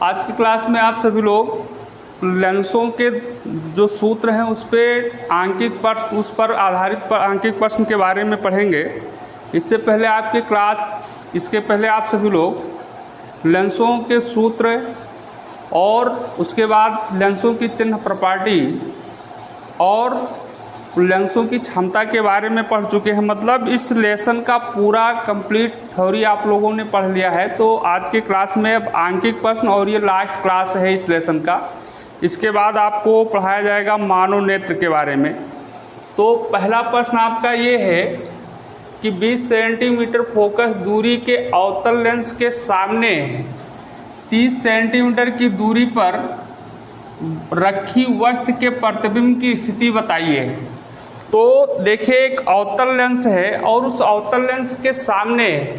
आज की क्लास में आप सभी लोग लेंसों के जो सूत्र हैं उस पर आंकिक प्रश्न, उस पर आधारित आंकिक प्रश्न के बारे में पढ़ेंगे। इसके पहले आप सभी लोग लेंसों के सूत्र और उसके बाद लेंसों की चिन्ह प्रॉपर्टी और लेंसों की क्षमता के बारे में पढ़ चुके हैं। मतलब इस लेसन का पूरा कंप्लीट थ्योरी आप लोगों ने पढ़ लिया है। तो आज के क्लास में अब आंकिक प्रश्न और ये लास्ट क्लास है इस लेसन का। इसके बाद आपको पढ़ाया जाएगा मानव नेत्र के बारे में। तो पहला प्रश्न आपका ये है कि 20 सेंटीमीटर फोकस दूरी के अवतल लेंस के सामने 30 सेंटीमीटर की दूरी पर रखी वस्तु के प्रतिबिंब की स्थिति बताइए। तो देखिए, एक अवतल लेंस है और उस अवतल लेंस के सामने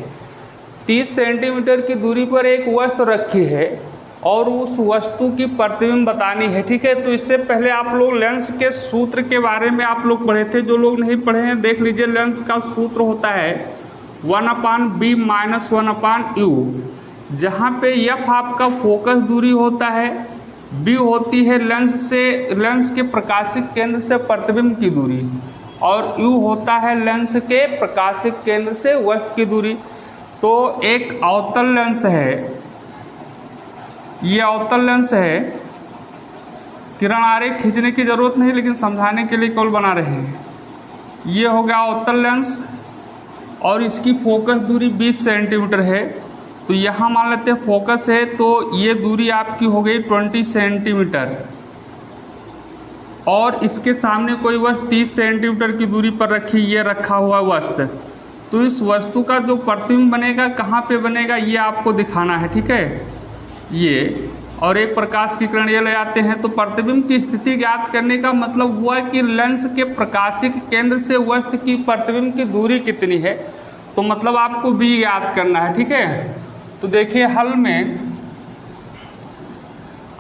30 सेंटीमीटर की दूरी पर एक वस्तु रखी है और उस वस्तु की प्रतिबिंब बतानी है। ठीक है, तो इससे पहले आप लोग लेंस के सूत्र के बारे में आप लोग पढ़े थे। जो लोग नहीं पढ़े हैं देख लीजिए। लेंस का सूत्र होता है 1/b - 1/u, जहाँ पे f आपका फोकस दूरी होता है, b होती है लेंस के प्रकाशिक केंद्र से प्रतिबिंब की दूरी और u होता है लेंस के प्रकाशिक केंद्र से वस्तु की दूरी। तो एक अवतल लेंस है, ये अवतल लेंस है। किरण आरेख खींचने की जरूरत नहीं, लेकिन समझाने के लिए केवल बना रहे हैं। ये हो गया अवतल लेंस और इसकी फोकस दूरी 20 सेंटीमीटर है। तो यहाँ मान लेते हैं फोकस है, तो ये दूरी आपकी हो गई 20 सेंटीमीटर और इसके सामने कोई वस्तु 30 सेंटीमीटर की दूरी पर रखी, ये रखा हुआ वस्तु। तो इस वस्तु का जो प्रतिबिंब बनेगा कहाँ पे बनेगा ये आपको दिखाना है। ठीक है, ये और एक प्रकाश की किरण ये ले आते हैं। तो प्रतिबिंब की स्थिति ज्ञात करने का मतलब हुआ कि लेंस के प्रकाशिक केंद्र से वस्तु की प्रतिबिंब की दूरी कितनी है। तो मतलब आपको b ज्ञात करना है। ठीक है, तो देखिए हल में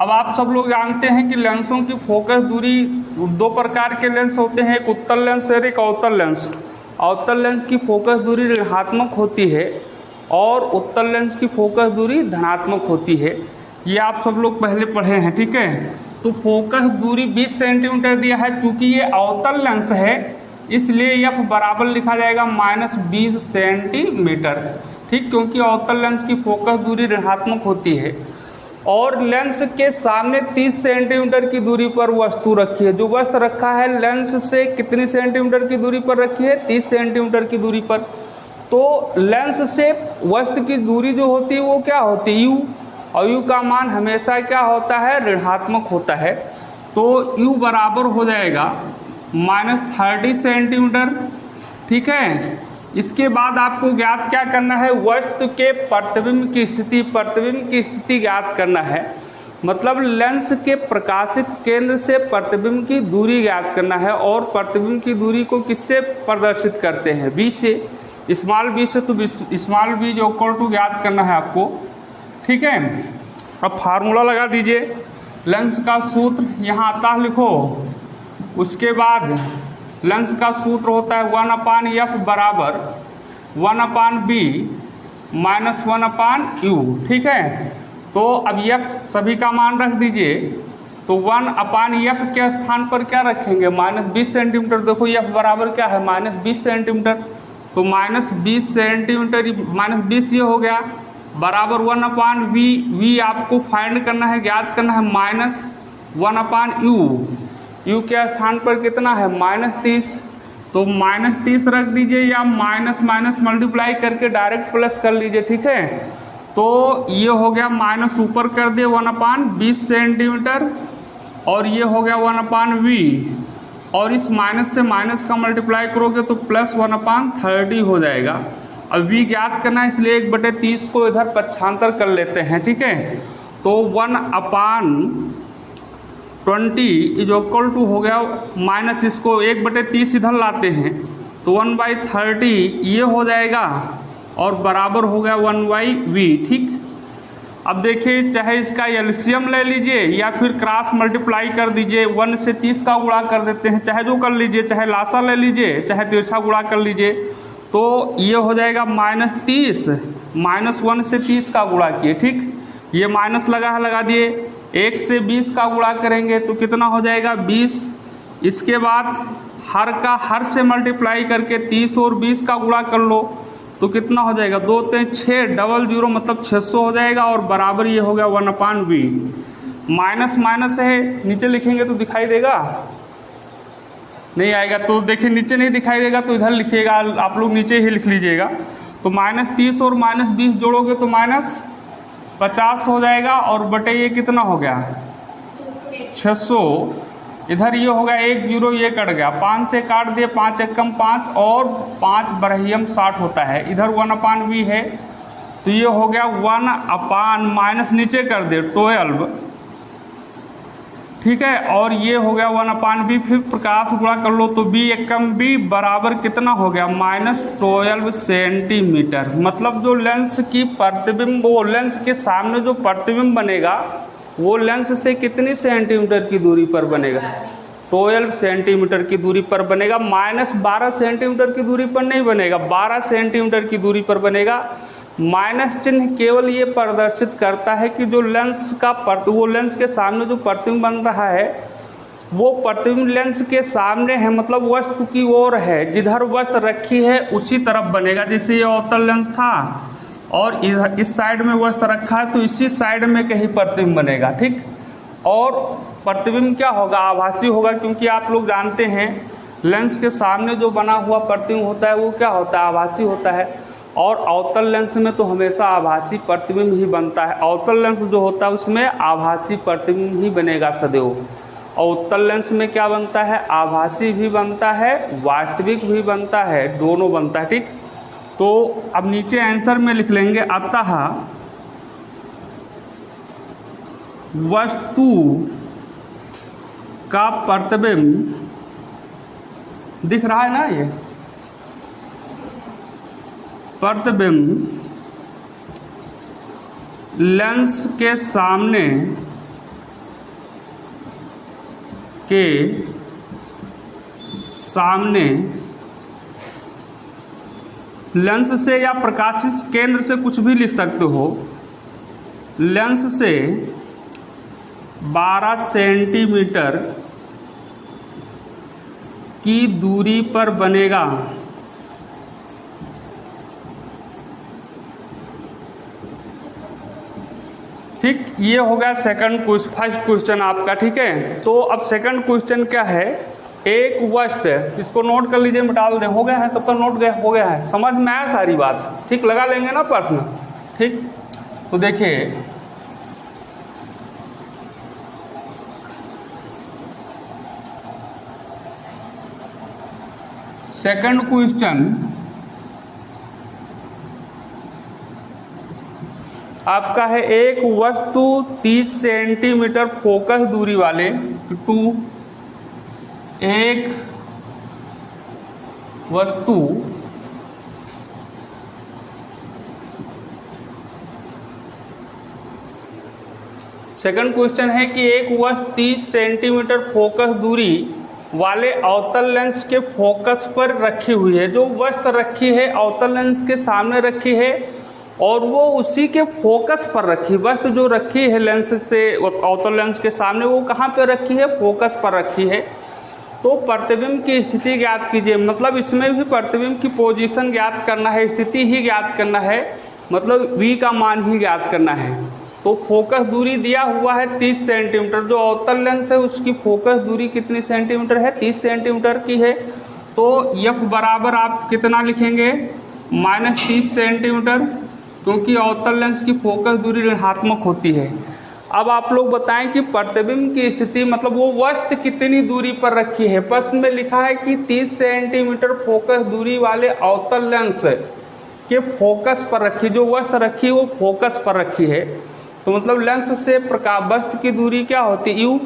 अब आप सब लोग जानते हैं कि लेंसों की फोकस दूरी दो प्रकार के लेंस होते हैं, एक उत्तल लेंस और एक अवतल लेंस। अवतल लेंस की फोकस दूरी ऋणात्मक होती है और उत्तल लेंस की फोकस दूरी धनात्मक होती है। ये आप सब लोग पहले पढ़े हैं। ठीक है, तो फोकस दूरी 20 सेंटीमीटर दिया है। क्योंकि ये अवतल लेंस है इसलिए f बराबर लिखा जाएगा -20 सेंटीमीटर। ठीक, क्योंकि अवतल लेंस की फोकस दूरी ऋणात्मक होती है और लेंस के सामने 30 सेंटीमीटर की दूरी पर वस्तु रखी है। जो वस्तु रखा है लेंस से कितनी सेंटीमीटर की दूरी पर रखी है, 30 सेंटीमीटर की दूरी पर। तो लेंस से वस्तु की दूरी जो होती है वो क्या होती है, u, और u का मान हमेशा क्या होता है, ऋणात्मक होता है। तो u बराबर हो जाएगा -30 सेंटीमीटर। ठीक है, इसके बाद आपको ज्ञात क्या करना है, वस्तु के प्रतिबिंब की स्थिति ज्ञात करना है। मतलब लेंस के प्रकाशित केंद्र से प्रतिबिंब की दूरी ज्ञात करना है और प्रतिबिंब की दूरी को किससे प्रदर्शित करते हैं, b से, स्मॉल b से। तो स्मॉल b जो इक्वल टू ज्ञात करना है आपको। ठीक है, अब फार्मूला लगा दीजिए। लेंस का सूत्र यहाँ आता है, लिखो। उसके बाद लेंस का सूत्र होता है 1/f बराबर 1/b - 1/u। ठीक है, तो अब f सभी का मान रख दीजिए। तो 1/f के स्थान पर क्या रखेंगे, -20 सेंटीमीटर। देखो f बराबर क्या है, -20 सेंटीमीटर। तो -20 सेंटीमीटर -20 ये हो गया बराबर 1/v। v आपको फाइंड करना है, ज्ञात करना है, -1/u। u के स्थान पर कितना है, -30। तो -30 रख दीजिए या माइनस मल्टीप्लाई करके डायरेक्ट प्लस कर लीजिए। ठीक है, तो ये हो गया माइनस ऊपर कर दिए 1/20 सेंटीमीटर और ये हो गया 1/v और इस माइनस से माइनस का मल्टीप्लाई करोगे तो प्लस 1/30 हो जाएगा। अब v ज्ञात करना है इसलिए 1/30 को इधर पक्षांतर कर लेते हैं। ठीक है, तो 1/20 इज इक्वल टू हो गया माइनस, इसको 1/30 इधर लाते हैं तो 1/30 ये हो जाएगा और बराबर हो गया 1/v। ठीक, अब देखिए चाहे इसका एलसीएम ले लीजिए या फिर क्रॉस मल्टीप्लाई कर दीजिए। 1 से 30 का गुणा कर देते हैं, चाहे जो कर लीजिए, चाहे लासा ले लीजिए, चाहे तिरछा गुणा कर लीजिए। तो ये हो जाएगा -30 -1 से 30 का गुणा किए। ठीक, ये माइनस लगा है, लगा दिए। 1 से 20 का गुणा करेंगे तो कितना हो जाएगा 20। इसके बाद हर का हर से मल्टीप्लाई करके 30 और 20 का गुणा कर लो तो कितना हो जाएगा 2 3 6 डबल 0 मतलब 600 हो जाएगा। और बराबर ये हो गया 1/v। माइनस माइनस है, नीचे लिखेंगे तो दिखाई देगा नहीं आएगा, तो देखिए नीचे नहीं दिखाई देगा तो इधर लिखिएगा, आप लोग नीचे ही लिख लीजिएगा। तो -30 और -20 जोड़ोगे तो -50 हो जाएगा। और बटे ये कितना हो गया 600। इधर ये हो गया 1 0 ये कट गया, 5 से काट दिए, 5 एकम 5 और 5 बरहियम 60 होता है। इधर 1/v है तो ये हो गया 1/ माइनस नीचे कर दे 12, ठीक है। और ये हो गया 1/v। फिर प्रकाश गुणा कर लो तो b एकम b बराबर कितना हो गया -12 सेंटीमीटर। मतलब जो लेंस की प्रतिबिंब, वो लेंस के सामने जो प्रतिबिंब बनेगा वो लेंस से कितनी सेंटीमीटर की दूरी पर बनेगा 12 सेंटीमीटर की दूरी पर बनेगा। -12 सेंटीमीटर की दूरी पर नहीं बनेगा, 12 सेंटीमीटर की दूरी पर बनेगा। माइनस चिन्ह केवल ये प्रदर्शित करता है कि जो लेंस का वो लेंस के सामने जो प्रतिबिंब बन रहा है वो प्रतिबिंब लेंस के सामने है, मतलब वस्तु की ओर है, जिधर वस्तु रखी है उसी तरफ बनेगा। जैसे ये अवतल लेंस था और इस साइड में वस्तु रखा है तो इसी साइड में कहीं प्रतिबिंब बनेगा, ठीक। और प्रतिबिंब क्या होगा आभासी होगा, क्योंकि आप लोग जानते हैं लेंस के सामने जो बना हुआ प्रतिबिंब होता है वो क्या होता है आभासी होता है। और अवतल लेंस में तो हमेशा आभासी प्रतिबिंब ही बनता है। अवतल लेंस जो होता है उसमें आभासी प्रतिबिंब ही बनेगा सदैव। और उत्तल लेंस में क्या बनता है आभासी भी बनता है, वास्तविक भी बनता है, दोनों बनता है, ठीक। तो अब नीचे आंसर में लिख लेंगे अतः वस्तु का प्रतिबिंब दिख रहा है ना, ये प्रतिबिंब लेंस के सामने लेंस से या प्रकाशित केंद्र से कुछ भी लिख सकते हो, लेंस से 12 सेंटीमीटर की दूरी पर बनेगा। ठीक, ये हो गया फर्स्ट क्वेश्चन आपका, ठीक है। तो अब सेकंड क्वेश्चन क्या है, एक वस्तु, इसको नोट कर लीजिए, मिटा दें, हो गया है सब तो नोट हो गया है, समझ में आया सारी बात, ठीक। लगा लेंगे ना प्रश्न, ठीक। तो देखिए सेकंड क्वेश्चन आपका है, एक वस्तु 30 सेंटीमीटर फोकस दूरी वाले एक वस्तु सेकंड क्वेश्चन है कि एक वस्तु 30 सेंटीमीटर फोकस दूरी वाले अवतल लेंस के फोकस पर रखी हुई है। जो वस्तु रखी है अवतल लेंस के सामने रखी है और वो उसी के फोकस पर रखी, वस्तु जो रखी है लेंस से अवतल लेंस के सामने वो कहाँ पे रखी है फोकस पर रखी है। तो प्रतिबिंब की स्थिति ज्ञात कीजिए, मतलब इसमें भी प्रतिबिंब की पोजीशन ज्ञात करना है, स्थिति ही ज्ञात करना है, मतलब v का मान ही ज्ञात करना है। तो फोकस दूरी दिया हुआ है 30 सेंटीमीटर, जो अवतल लेंस है उसकी फोकस दूरी कितनी सेंटीमीटर है 30 सेंटीमीटर की है। तो f बराबर आप कितना लिखेंगे -30 सेंटीमीटर, क्योंकि अवतल लेंस की फोकस दूरी ऋणात्मक होती है। अब आप लोग बताएं कि प्रतिबिंब की स्थिति, मतलब वो वस्तु कितनी दूरी पर रखी है। प्रश्न में लिखा है कि 30 सेंटीमीटर फोकस दूरी वाले अवतल लेंस के फोकस पर रखी, जो वस्तु रखी है वो फोकस पर रखी है। तो मतलब लेंस से प्रकाश वस्तु की दूरी क्या होती है u,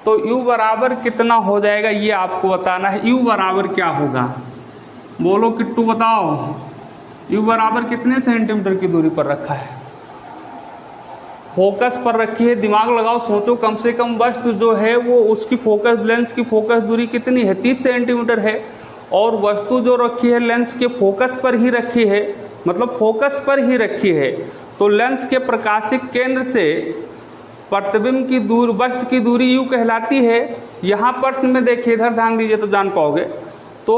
तो u बराबर कितना हो जाएगा ये आपको बताना है। u बराबर क्या होगा, बोलो किट्टू बताओ, u बराबर कितने सेंटीमीटर की दूरी पर रखा है, फोकस पर रखी है। दिमाग लगाओ, सोचो, कम से कम वस्तु जो है वो उसकी फोकस लेंस की फोकस दूरी कितनी है 30 सेंटीमीटर है, और वस्तु जो रखी है लेंस के फोकस पर ही रखी है, मतलब फोकस पर ही रखी है। तो लेंस के प्रकाशिक केंद्र से प्रतिबिंब की दूर वस्तु की दूरी u कहलाती है। यहाँ प्रश्न में देखिए, इधर ध्यान दीजिए तो जान पाओगे। तो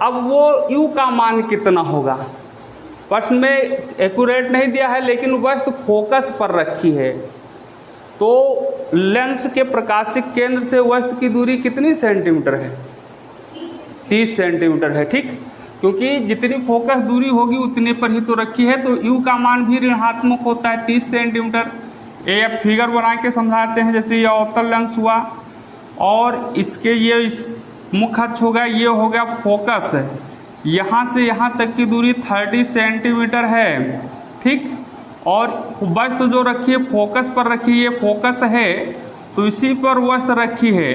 अब वो u का मान कितना होगा, प्रश्न में एक्यूरेट नहीं दिया है, लेकिन वस्तु फोकस पर रखी है। तो लेंस के प्रकाशिक केंद्र से वस्तु की दूरी कितनी सेंटीमीटर है? 30 सेंटीमीटर है, ठीक। क्योंकि जितनी फोकस दूरी होगी उतने पर ही तो रखी है, तो u का मान भी ऋणात्मक होता है 30 सेंटीमीटर। ये अब फिगर बना के समझाते हैं। जैसे ये अवतल लेंस हुआ और इसके ये मुख्य अक्ष हो गया, ये हो गया फोकस, यहाँ से यहाँ तक की दूरी 30 सेंटीमीटर है, ठीक। और वस्तु जो रखी है फोकस पर रखी है, फोकस है तो इसी पर वस्तु रखी है,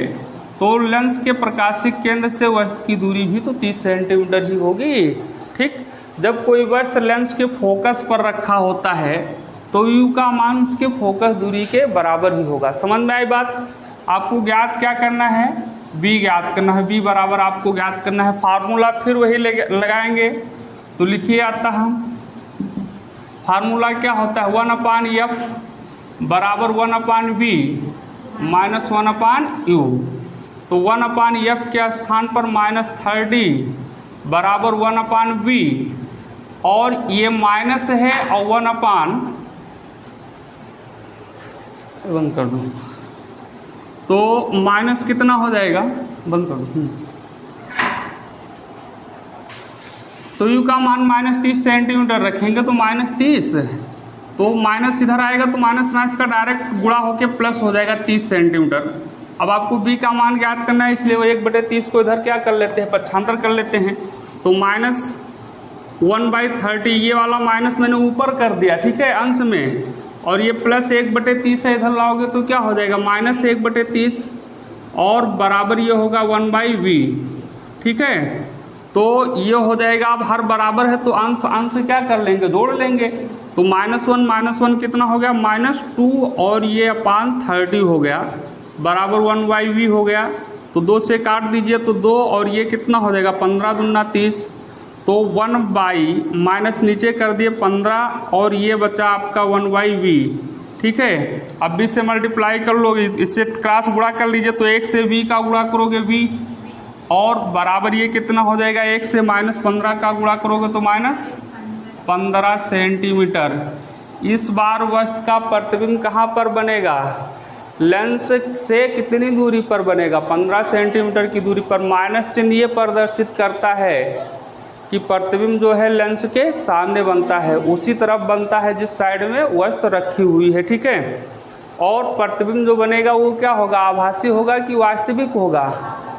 तो लेंस के प्रकाशिक केंद्र से वस्तु की दूरी भी तो 30 सेंटीमीटर ही होगी, ठीक। जब कोई वस्तु लेंस के फोकस पर रखा होता है तो u का मान उसके फोकस दूरी के बराबर ही होगा। समझ में आई बात? आपको ज्ञात क्या करना है? b ज्ञात करना है। b बराबर आपको ज्ञात करना है। फार्मूला फिर वही लगाएंगे, तो लिखिए आता हम फार्मूला क्या होता है, 1/f बराबर 1/v माइनस 1/u। तो 1/f के स्थान पर -30 बराबर 1/v, और ये माइनस है और 1/, बंद कर दूँ तो माइनस कितना हो जाएगा, बंद कर दूँ, तो u का मान -30 सेंटीमीटर रखेंगे तो -30, तो माइनस इधर आएगा तो माइनस माइनस का डायरेक्ट गुणा होके प्लस हो जाएगा 30 सेंटीमीटर। अब आपको b का मान ज्ञात करना है, इसलिए वो 1/30 को इधर क्या कर लेते हैं, पक्षांतर कर लेते हैं। तो -1/30, ये वाला माइनस मैंने ऊपर कर दिया, ठीक है, अंश में, और ये प्लस 1/30 है, इधर लाओगे तो क्या हो जाएगा -1/30, और बराबर ये होगा 1/v, ठीक है। तो ये हो जाएगा, अब हर बराबर है तो अंश अंश क्या कर लेंगे, जोड़ लेंगे। तो -1 कितना हो गया, -2, और ये अपान 30 हो गया, बराबर 1/v हो गया। तो 2 से काट दीजिए तो 2, और ये कितना हो जाएगा 15 दूना 30, तो 1/ माइनस नीचे कर दिए 15, और ये बचा आपका 1/v, ठीक है। अब b से मल्टीप्लाई कर लोगे, इससे क्रॉस गुणा कर लीजिए, तो 1 से v का गुणा करोगे v, और बराबर ये कितना हो जाएगा, 1 से -15 का गुणा करोगे तो -15 सेंटीमीटर। इस बार वस्तु का प्रतिबिंब कहाँ पर बनेगा, लेंस से कितनी दूरी पर बनेगा, 15 सेंटीमीटर की दूरी पर। माइनस चिन्ह ये प्रदर्शित करता है कि प्रतिबिंब जो है लेंस के सामने बनता है, उसी तरफ बनता है जिस साइड में वस्तु रखी हुई है, ठीक है। और प्रतिबिंब जो बनेगा वो क्या होगा, आभासी होगा कि वास्तविक होगा,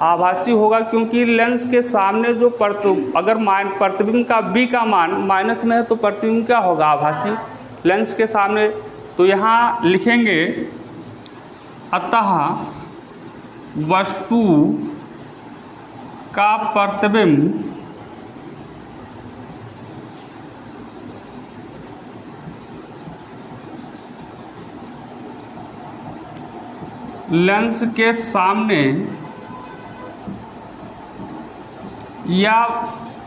आभासी होगा, क्योंकि लेंस के सामने जो अगर प्रतिबिंब का b का मान माइनस में है तो प्रतिबिंब क्या होगा, आभासी, लेंस के सामने। तो यहाँ लिखेंगे, अतः वस्तु का प्रतिबिंब लेंस के सामने या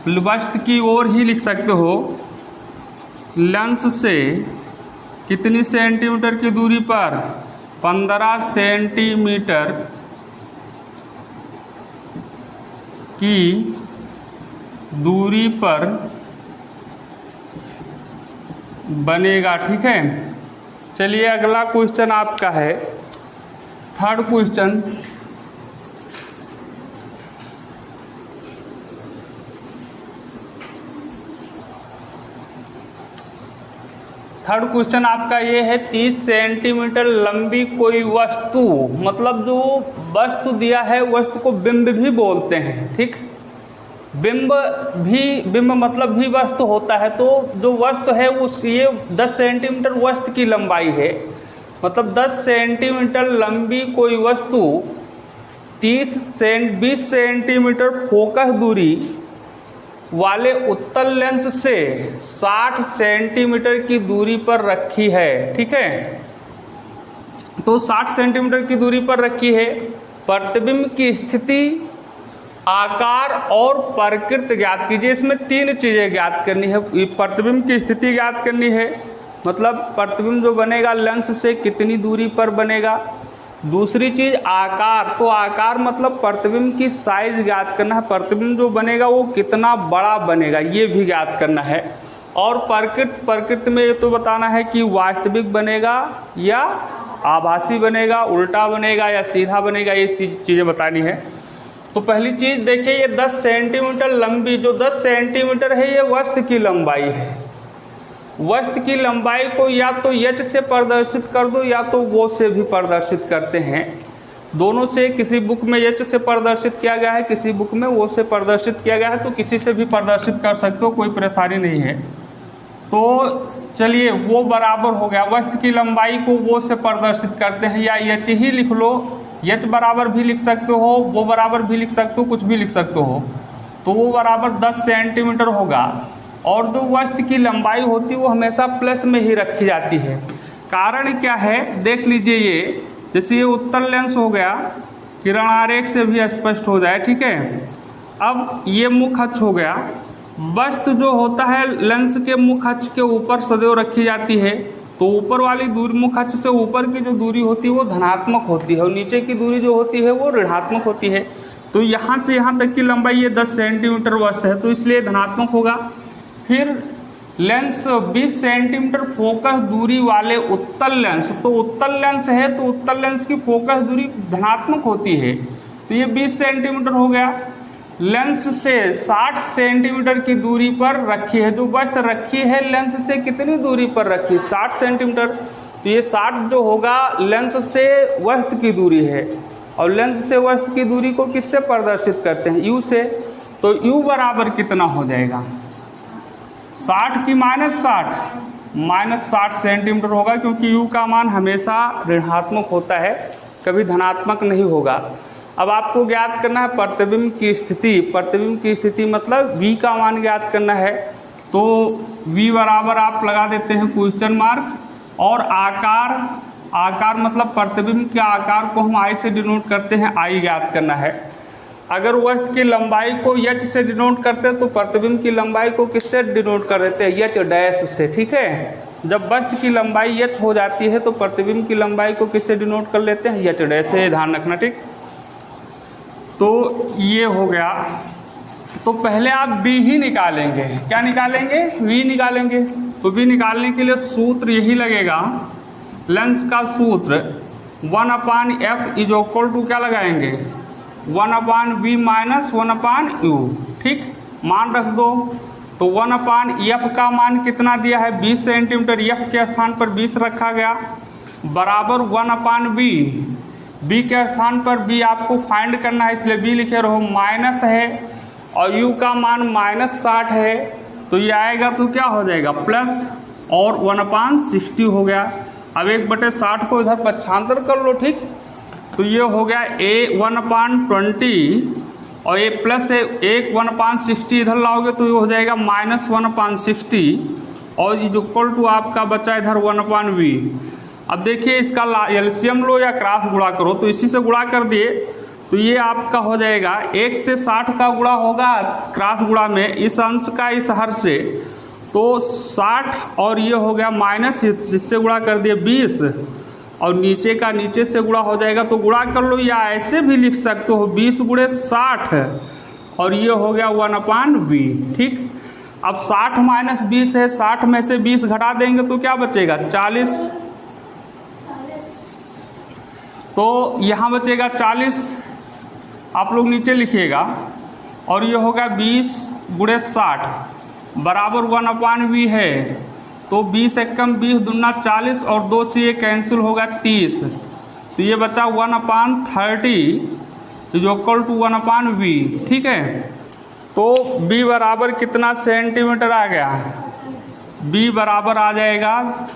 वस्तु की ओर ही लिख सकते हो, लेंस से कितनी सेंटीमीटर की दूरी पर, 15 सेंटीमीटर की दूरी पर बनेगा, ठीक है। चलिए अगला क्वेश्चन आपका है, थर्ड क्वेश्चन। थर्ड क्वेश्चन आपका ये है, 30 सेंटीमीटर लंबी कोई वस्तु, मतलब जो वस्तु दिया है वस्तु को बिंब भी बोलते हैं, ठीक। बिंब मतलब भी वस्तु होता है। तो जो वस्तु है उसकी ये 10 सेंटीमीटर वस्तु की लंबाई है, मतलब 10 सेंटीमीटर लंबी कोई वस्तु 20 सेंटीमीटर फोकस दूरी वाले उत्तल लेंस से 60 सेंटीमीटर की दूरी पर रखी है, ठीक है। तो 60 सेंटीमीटर की दूरी पर रखी है। प्रतिबिंब की स्थिति, आकार और प्रकृति ज्ञात कीजिए। इसमें 3 चीज़ें ज्ञात करनी है। प्रतिबिंब की स्थिति ज्ञात करनी है, मतलब प्रतिबिंब जो बनेगा लेंस से कितनी दूरी पर बनेगा। दूसरी चीज़ आकार, तो आकार मतलब प्रतिबिंब की साइज ज्ञात करना है, प्रतिबिंब जो बनेगा वो कितना बड़ा बनेगा ये भी ज्ञात करना है। और प्रकृति में ये तो बताना है कि वास्तविक बनेगा या आभासी बनेगा, उल्टा बनेगा या सीधा बनेगा, ये चीज़ें बतानी है। तो पहली चीज़ देखिए, ये 10 सेंटीमीटर लंबी, जो 10 सेंटीमीटर है ये वस्तु की लंबाई है। वस्तु की लंबाई को या तो एच से प्रदर्शित कर दो या तो वो से भी प्रदर्शित करते हैं। दोनों से, किसी बुक में एच से प्रदर्शित किया गया है, किसी बुक में वो से प्रदर्शित किया गया है, तो किसी से भी प्रदर्शित कर सकते हो, कोई परेशानी नहीं है। तो चलिए वो बराबर हो गया, वस्तु की लंबाई को वो से प्रदर्शित करते हैं, या एच ही लिख लो, एच बराबर भी लिख सकते हो, वो बराबर भी लिख सकते हो, कुछ भी लिख सकते हो। तो वो बराबर 10 सेंटीमीटर होगा। और जो वस्तु की लंबाई होती है वो हमेशा प्लस में ही रखी जाती है। कारण क्या है देख लीजिए, ये जैसे ये उत्तल लेंस हो गया, किरण आरेख से भी स्पष्ट हो जाए, ठीक है। अब ये मुख अक्ष हो गया, वस्तु जो होता है लेंस के मुख अक्ष के ऊपर सदैव रखी जाती है। तो ऊपर वाली दूरी, मुख अक्ष से ऊपर की जो दूरी होती है वो धनात्मक होती है और नीचे की दूरी जो होती है वो ऋणात्मक होती है। तो यहाँ से यहाँ तक की लंबाई ये 10 सेंटीमीटर वस्तु है, तो इसलिए धनात्मक होगा। फिर लेंस 20 सेंटीमीटर फोकस दूरी वाले उत्तल लेंस, तो उत्तल लेंस है तो उत्तल लेंस की फोकस दूरी धनात्मक होती है, तो ये 20 सेंटीमीटर हो गया। लेंस से 60 सेंटीमीटर की दूरी पर रखी है, जो वस्तु रखी है लेंस से कितनी दूरी पर रखी, 60 सेंटीमीटर। तो ये 60 जो होगा लेंस से वस्तु की दूरी है, और लेंस से वस्तु की दूरी को किससे प्रदर्शित करते हैं, यू से। तो यू बराबर कितना हो जाएगा, 60 की -60 सेंटीमीटर होगा, क्योंकि यू का मान हमेशा ऋणात्मक होता है, कभी धनात्मक नहीं होगा। अब आपको ज्ञात करना है प्रतिबिंब की स्थिति। प्रतिबिंब की स्थिति मतलब v का मान ज्ञात करना है। तो v बराबर आप लगा देते हैं क्वेश्चन मार्क। और आकार मतलब प्रतिबिंब के आकार को हम I से डिनोट करते हैं, I ज्ञात करना है। अगर वस्तु की लंबाई को h से डिनोट करते हैं तो प्रतिबिंब की लंबाई को किससे डिनोट कर देते हैं, h डैश से, ठीक है। जब वस्तु की लंबाई h हो जाती है तो प्रतिबिंब की लंबाई को किससे डिनोट कर लेते हैं, h डैश से, ध्यान रखना, ठीक। तो ये हो गया। तो पहले आप b ही निकालेंगे, क्या निकालेंगे, v निकालेंगे। तो v निकालने के लिए सूत्र यही लगेगा, लेंस का सूत्र 1/f इज इक्वल टू क्या लगाएंगे, 1/v माइनस 1/u, ठीक। मान रख दो। तो 1/f का मान कितना दिया है, 20 सेंटीमीटर, f के स्थान पर 20 रखा गया, बराबर 1/v। b के स्थान पर b आपको फाइंड करना है, इसलिए b लिखे रहो, माइनस है और u का मान -60 है, तो ये आएगा तो क्या हो जाएगा, प्लस, और 1/60 हो गया। अब 1/60 को इधर पक्षांतर कर लो, ठीक। तो ये हो गया a 1/20 और ये प्लस है 1/60 इधर लाओगे तो ये हो जाएगा -1/60 और ये जो इक्वल टू आपका बचा इधर 1/v। अब देखिए इसका एलसीएम लो या क्रॉस गुणा करो, तो इसी से गुणा कर दिए तो ये आपका हो जाएगा 1 से 60 का गुणा होगा क्रॉस गुणा में, इस अंश का इस हर से, तो 60 और ये हो गया माइनस, जिससे गुणा कर दिए 20 और नीचे का नीचे से गुणा हो जाएगा, तो गुणा कर लो या ऐसे भी लिख सकते हो 20 × 60 और ये हो गया 1/v, ठीक। अब 60 - 20 है, 60 में से 20 घटा देंगे तो क्या बचेगा, 40। तो यहाँ बचेगा 40, आप लोग नीचे लिखिएगा, और ये होगा 20 × 60 बराबर 1/v है। तो 20 एकम 20 दूना 40 और 2 से ये कैंसिल होगा 30, तो ये बचा 1/30 जो इक्वल टू 1/v, ठीक है। तो b बराबर कितना सेंटीमीटर आ गया, b बराबर आ जाएगा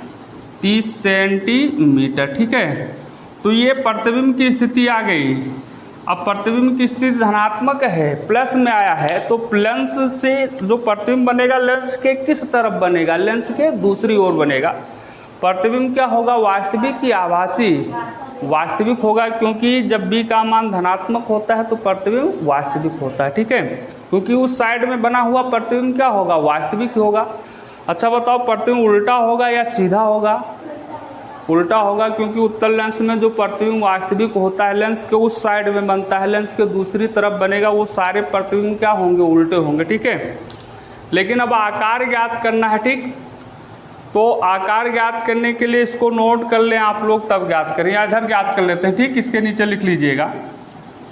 30 सेंटीमीटर, ठीक है। तो ये प्रतिबिंब की स्थिति आ गई। अब प्रतिबिंब की स्थिति धनात्मक है, प्लस में आया है, तो लेंस से जो प्रतिबिंब बनेगा लेंस के किस तरफ बनेगा, लेंस के दूसरी ओर बनेगा। प्रतिबिंब क्या होगा, वास्तविक या आभासी, वास्तविक होगा, क्योंकि जब b का मान धनात्मक होता है तो प्रतिबिंब वास्तविक होता है, ठीक है। क्योंकि उस साइड में बना हुआ प्रतिबिंब क्या होगा, वास्तविक होगा। अच्छा बताओ, प्रतिबिंब उल्टा होगा या सीधा होगा? उल्टा होगा, क्योंकि उत्तल लेंस में जो प्रतिबिंब वास्तविक होता है लेंस के उस साइड में बनता है, लेंस के दूसरी तरफ बनेगा, वो सारे प्रतिबिंब क्या होंगे? उल्टे होंगे। ठीक है, लेकिन अब आकार ज्ञात करना है। ठीक, तो आकार ज्ञात करने के लिए इसको नोट कर लें आप लोग, तब ज्ञात करें, या इधर ज्ञात कर लेते हैं। ठीक, इसके नीचे लिख लीजिएगा।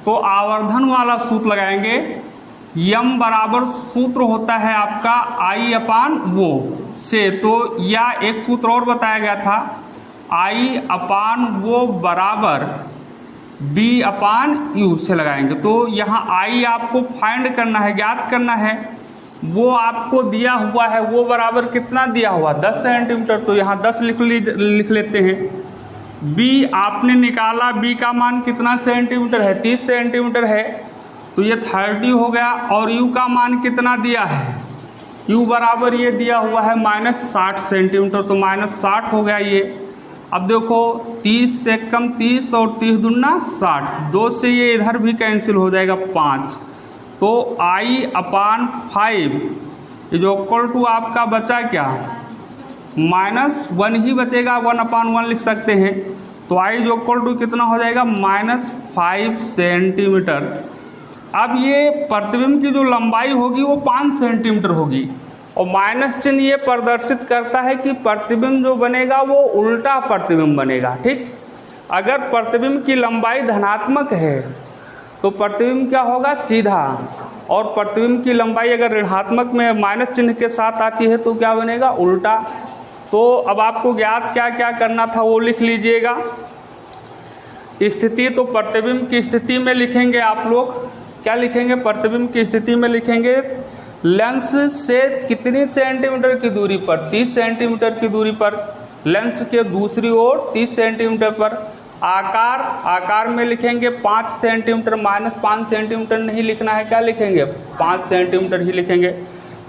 तो आवर्धन वाला सूत्र लगाएंगे, यम बराबर सूत्र होता है आपका आई अपान वो से, तो या एक सूत्र और बताया गया था, आई अपान वो बराबर बी अपान यू से लगाएंगे। तो यहाँ आई आपको फाइंड करना है, ज्ञात करना है। वो आपको दिया हुआ है, वो बराबर कितना दिया हुआ? 10 सेंटीमीटर, तो यहाँ 10 लिख लेते हैं। बी आपने निकाला, बी का मान कितना सेंटीमीटर है? 30 सेंटीमीटर है, तो ये 30 हो गया। और यू का मान कितना दिया है? यू बराबर ये दिया हुआ है -60 सेंटीमीटर, तो -60 हो गया ये। अब देखो 30 से कम 30 और 30 दूना 60, 2 से ये इधर भी कैंसिल हो जाएगा 5, तो आई अपान 5 इज इक्वल टू आपका बचा क्या? -1 ही बचेगा, 1/1 लिख सकते हैं। तो आई जो इक्वल टू कितना हो जाएगा? -5 सेंटीमीटर। अब ये प्रतिबिंब की जो लंबाई होगी वो 5 सेंटीमीटर होगी, और माइनस चिन्ह ये प्रदर्शित करता है कि प्रतिबिंब जो बनेगा वो उल्टा प्रतिबिंब बनेगा। ठीक, अगर प्रतिबिंब की लंबाई धनात्मक है तो प्रतिबिंब क्या होगा? सीधा, और प्रतिबिंब की लंबाई अगर ऋणात्मक में माइनस चिन्ह के साथ आती है तो क्या बनेगा? उल्टा। तो अब आपको ज्ञात क्या क्या करना था वो लिख लीजिएगा। स्थिति, तो प्रतिबिंब की स्थिति में लिखेंगे आप लोग, क्या लिखेंगे? प्रतिबिंब की स्थिति में लिखेंगे लेंस से कितनी सेंटीमीटर की दूरी पर? 30 सेंटीमीटर की दूरी पर, लेंस के दूसरी ओर 30 सेंटीमीटर पर। आकार में लिखेंगे 5 सेंटीमीटर, -5 सेंटीमीटर नहीं लिखना है, क्या लिखेंगे? 5 सेंटीमीटर ही लिखेंगे,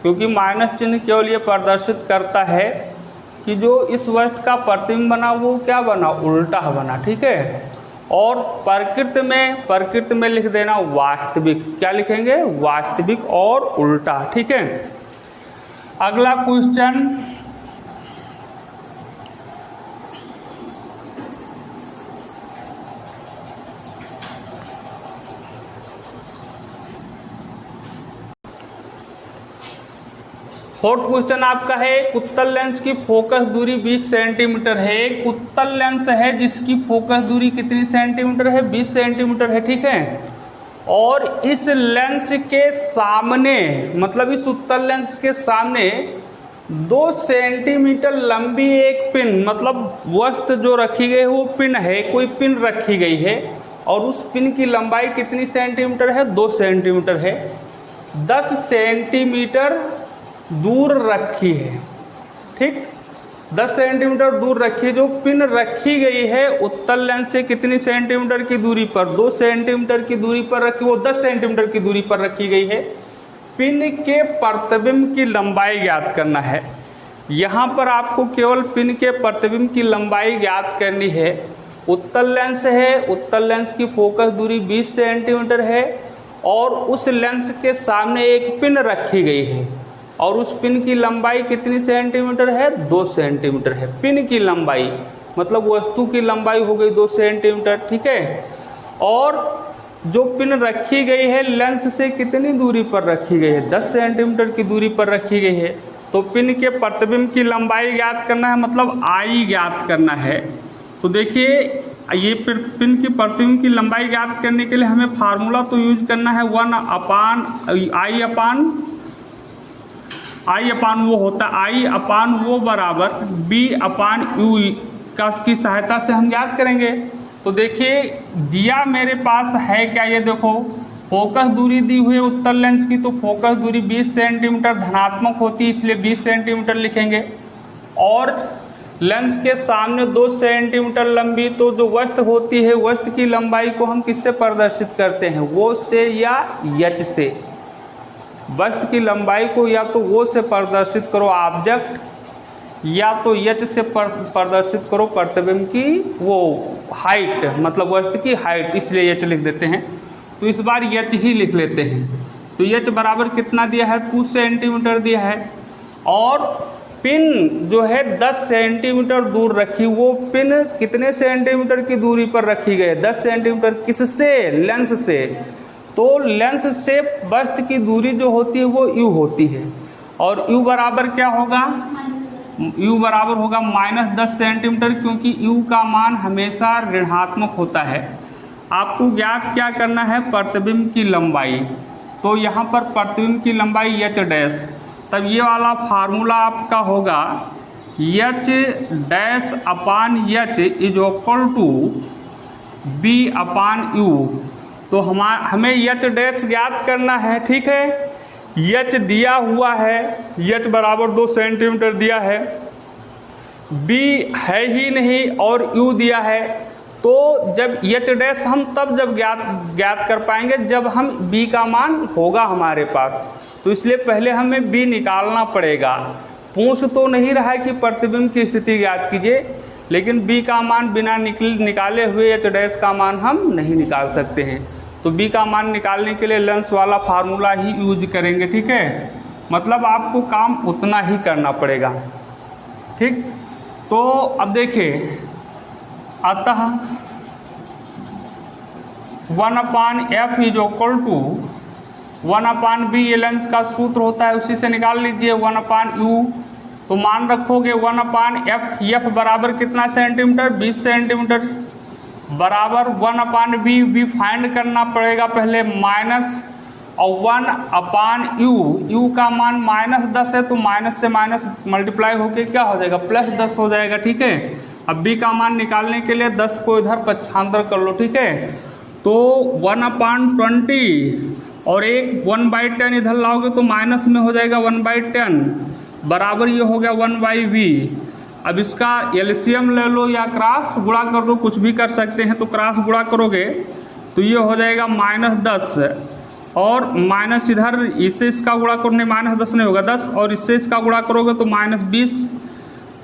क्योंकि माइनस चिन्ह केवल ये प्रदर्शित करता है कि जो इस वस्तु का प्रतिबिंब बना वो क्या बना? उल्टा बना। ठीक है, और प्रकृति में लिख देना वास्तविक, क्या लिखेंगे? वास्तविक और उल्टा। ठीक है, अगला क्वेश्चन, फोर्थ क्वेश्चन आपका है, उत्तल लेंस की फोकस दूरी 20 सेंटीमीटर है। एक उत्तल लेंस है जिसकी फोकस दूरी कितनी सेंटीमीटर है? 20 सेंटीमीटर है। ठीक है, और इस लेंस के सामने, मतलब इस उत्तल लेंस के सामने 2 सेंटीमीटर लंबी एक पिन, मतलब वस्तु जो रखी गई है वो पिन है, कोई पिन रखी गई है, और उस पिन की लंबाई कितनी सेंटीमीटर है? 2 सेंटीमीटर है। 10 सेंटीमीटर दूर रखी है। ठीक, 10 सेंटीमीटर दूर रखी, जो पिन रखी गई है उत्तल लेंस से कितनी सेंटीमीटर की दूरी पर? 2 सेंटीमीटर की दूरी पर रखी, वो 10 सेंटीमीटर की दूरी पर रखी गई है। पिन के प्रतिबिंब की लंबाई ज्ञात करना है। यहाँ पर आपको केवल पिन के प्रतिबिंब की लंबाई ज्ञात करनी है। उत्तल लेंस है, उत्तल लेंस की फोकस दूरी 20 सेंटीमीटर है, और उस लेंस के सामने एक पिन रखी गई है, और उस पिन की लंबाई कितनी सेंटीमीटर है? 2 सेंटीमीटर है। पिन की लंबाई मतलब वस्तु की लंबाई हो गई 2 सेंटीमीटर। ठीक है, और जो पिन रखी गई है लेंस से कितनी दूरी पर रखी गई है? 10 सेंटीमीटर की दूरी पर रखी गई है। तो पिन के प्रतिबिंब की लंबाई ज्ञात करना है, मतलब आई ज्ञात करना है। तो देखिए, ये पिन की प्रतिबिंब की लंबाई ज्ञात करने के लिए हमें फार्मूला तो यूज करना है, 1/आई अपान वो होता है, आई अपान वो बराबर बी अपान यू की सहायता से हम ज्ञात करेंगे। तो देखिए, दिया मेरे पास है क्या, ये देखो, फोकस दूरी दी हुई है उत्तल लेंस की, तो फोकस दूरी 20 सेंटीमीटर धनात्मक होती है, इसलिए 20 सेंटीमीटर लिखेंगे। और लेंस के सामने 2 सेंटीमीटर लंबी, तो जो वस्तु होती है वस्तु की लंबाई को हम किससे प्रदर्शित करते हैं? वो से या एच से। वस्तु की लंबाई को या तो वो से प्रदर्शित करो ऑब्जेक्ट, या तो एच से प्रदर्शित करो प्रतिबिंब की वो हाइट, मतलब वस्तु की हाइट, इसलिए एच लिख देते हैं। तो इस बार एच ही लिख लेते हैं। तो एच बराबर कितना दिया है? 2 सेंटीमीटर दिया है। और पिन जो है 10 सेंटीमीटर दूर रखी, वो पिन कितने सेंटीमीटर की दूरी पर रखी गई? 10 सेंटीमीटर। किससे? लेंस से। तो लेंस से वस्तु की दूरी जो होती है वो u होती है, और u बराबर क्या होगा? u बराबर होगा -10 सेंटीमीटर, क्योंकि u का मान हमेशा ऋणात्मक होता है। आपको ज्ञात क्या करना है? प्रतिबिंब की लंबाई। तो यहाँ पर प्रतिबिंब की लंबाई h डैश, तब ये वाला फार्मूला आपका होगा h dash upon h is equal to b upon u। तो हमें h डैश ज्ञात करना है, ठीक है। h दिया हुआ है, h बराबर 2 सेंटीमीटर दिया है, b है ही नहीं और u दिया है। तो जब h डैश हम तब जब ज्ञात कर पाएंगे जब हम b का मान होगा हमारे पास। तो इसलिए पहले हमें b निकालना पड़ेगा। पूछ तो नहीं रहा है कि प्रतिबिंब की स्थिति ज्ञात कीजिए, लेकिन b का मान बिना निकाले हुए h डैश का मान हम नहीं निकाल सकते हैं। तो b का मान निकालने के लिए लेंस वाला फार्मूला ही यूज करेंगे, ठीक है। मतलब आपको काम उतना ही करना पड़ेगा, ठीक। तो अब देखिए, अतः 1/f is equal to 1/b, ये लेंस का सूत्र होता है, उसी से निकाल लीजिए 1/u। तो मान रखोगे 1/f, f बराबर कितना सेंटीमीटर? 20 सेंटीमीटर, बराबर 1/b, b फाइंड करना पड़ेगा पहले, माइनस और 1/u, u का मान -10 है, तो माइनस से माइनस मल्टीप्लाई होके क्या हो जाएगा? +10 हो जाएगा, ठीक है। अब b का मान निकालने के लिए 10 को इधर पक्षांतर कर लो, ठीक है। तो 1/20 और एक 1/10 इधर लाओगे तो माइनस में हो जाएगा 1/10, बराबर ये हो गया 1/v। अब इसका एलसीएम ले लो या क्रॉस गुणा कर दो, कुछ भी कर सकते हैं। तो क्रॉस गुणा करोगे तो ये हो जाएगा -10, और माइनस इधर इससे इसका गुणा करने -10 नहीं होगा 10, और इससे इसका गुणा करोगे तो -20,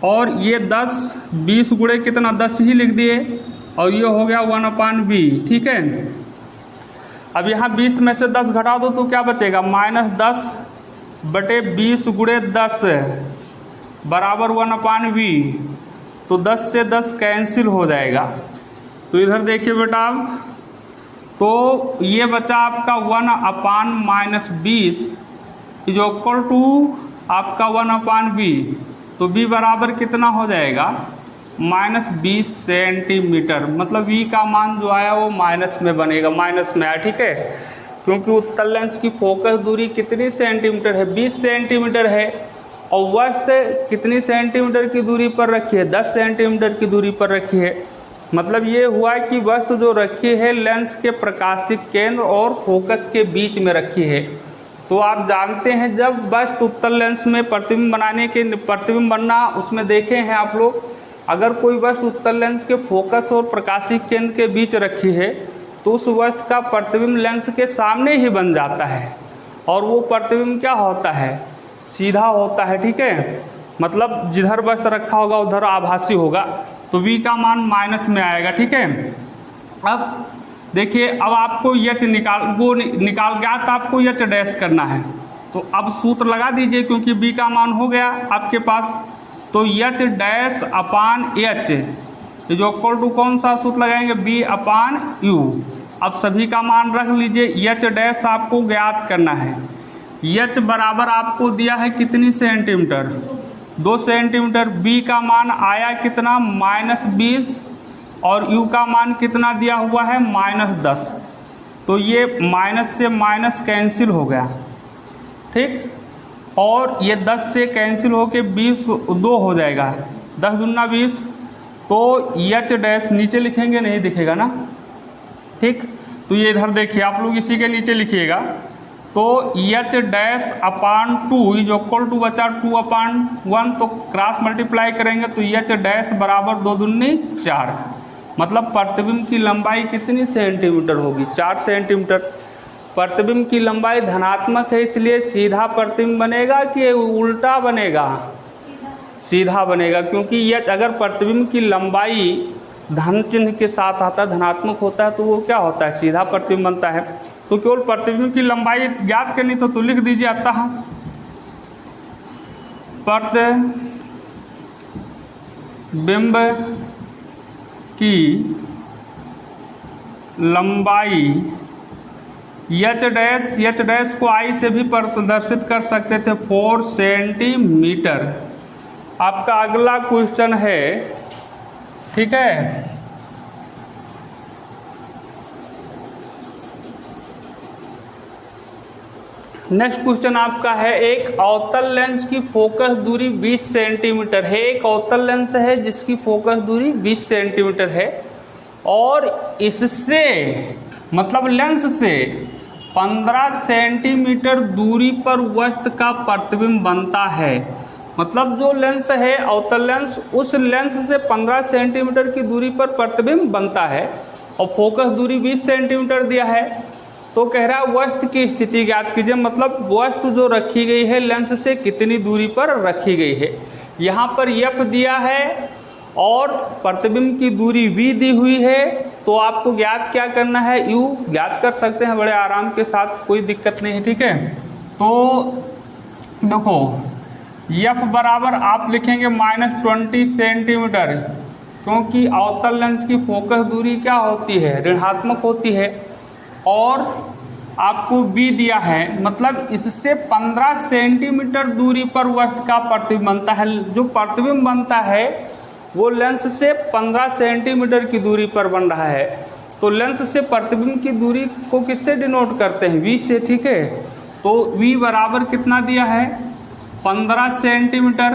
और ये 10 20 गुणे कितना? 10 ही लिख दिए, और ये हो गया 1/b, ठीक है। अब यहाँ 20 में से 10 घटा दो तो क्या बचेगा? -10/20 गुणे 10 बराबर 1/v। तो 10 से 10 कैंसिल हो जाएगा। तो इधर देखिए बेटा, तो ये बचा आपका 1/-20 इज इक्वल टू आपका 1/b। तो b बराबर कितना हो जाएगा? -20 सेंटीमीटर। मतलब v का मान जो आया वो माइनस में बनेगा, माइनस में आया, ठीक है। क्योंकि उत्तल लेंस की फोकस दूरी कितनी सेंटीमीटर है? 20 सेंटीमीटर है, और वस्तु कितनी सेंटीमीटर की दूरी पर रखी है? 10 सेंटीमीटर की दूरी पर रखी है। मतलब ये हुआ कि वस्तु जो रखी है लेंस के प्रकाशिक केंद्र और फोकस के बीच में रखी है। तो आप जानते हैं जब वस्तु उत्तल लेंस में प्रतिबिंब बनना, उसमें देखे हैं आप लोग, अगर कोई वस्तु उत्तल लेंस के फोकस और प्रकाशिक केंद्र के बीच रखी है तो उस वस्तु का प्रतिबिंब लेंस के सामने ही बन जाता है, और वो प्रतिबिंब क्या होता है? सीधा होता है, ठीक है। मतलब जिधर वस्तु रखा होगा उधर आभासी होगा। तो v का मान माइनस में आएगा, ठीक है। अब देखिए, अब आपको h निकाल गया तो आपको h डैश करना है। तो अब सूत्र लगा दीजिए, क्योंकि b का मान हो गया आपके पास। तो h dash upon h is equal to कौन सा सूत्र लगाएंगे? b/u। अब सभी का मान रख लीजिए। h डैश आपको ज्ञात करना है। h बराबर आपको दिया है कितनी सेंटीमीटर? 2 सेंटीमीटर। b का मान आया कितना? -20, और u का मान कितना दिया हुआ है? -10। तो ये माइनस से माइनस कैंसिल हो गया, ठीक। और ये 10 से कैंसिल होके 20 2 हो जाएगा, 10 दूना 20। तो h डैश नीचे लिखेंगे, नहीं दिखेगा ना, ठीक। तो ये इधर देखिए, आप लोग इसी के नीचे लिखिएगा। तो h dash upon 2 is equal to बचा 2/1। तो क्रॉस मल्टीप्लाई करेंगे तो h डैश बराबर 2 दूनी 4। मतलब प्रतिबिंब की लंबाई कितनी सेंटीमीटर होगी? 4 सेंटीमीटर। प्रतिबिंब की लंबाई धनात्मक है, इसलिए सीधा प्रतिबिंब बनेगा कि उल्टा बनेगा? सीधा बनेगा, क्योंकि यह अगर प्रतिबिंब की लंबाई धन चिन्ह के साथ आता है, धनात्मक होता है, तो वो क्या होता है? सीधा प्रतिबिंब बनता है। तो केवल प्रतिबिंब की लंबाई ज्ञात करनी तो लिख दीजिए अतः प्रतिबिंब की लंबाई एच डैश को आई से भी प्रदर्शित कर सकते थे 4 सेंटीमीटर। आपका अगला क्वेश्चन है, ठीक है, नेक्स्ट क्वेश्चन आपका है, एक अवतल लेंस की फोकस दूरी 20 सेंटीमीटर है। एक अवतल लेंस है जिसकी फोकस दूरी 20 सेंटीमीटर है और इससे मतलब लेंस से 15 सेंटीमीटर दूरी पर वस्तु का प्रतिबिंब बनता है। मतलब जो लेंस है अवतल लेंस, उस लेंस से 15 सेंटीमीटर की दूरी पर प्रतिबिंब बनता है और फोकस दूरी 20 सेंटीमीटर दिया है। तो कह रहा है वस्तु की स्थिति ज्ञात कीजिए। मतलब वस्तु जो रखी गई है लेंस से कितनी दूरी पर रखी गई है। यहाँ पर एफ दिया है और प्रतिबिंब की दूरी v दी हुई है। तो आपको ज्ञात क्या करना है, u ज्ञात कर सकते हैं बड़े आराम के साथ, कोई दिक्कत नहीं है, ठीक है। तो देखो एफ बराबर आप लिखेंगे -20 सेंटीमीटर, क्योंकि अवतल लेंस की फोकस दूरी क्या होती है, ऋणात्मक होती है। और आपको v दिया है, मतलब इससे 15 सेंटीमीटर दूरी पर वस्तु का प्रतिबिंब बनता है। जो प्रतिबिंब बनता है वो लेंस से 15 सेंटीमीटर की दूरी पर बन रहा है। तो लेंस से प्रतिबिंब की दूरी को किससे डिनोट करते हैं, v से, ठीक है। तो v बराबर कितना दिया है, 15 सेंटीमीटर।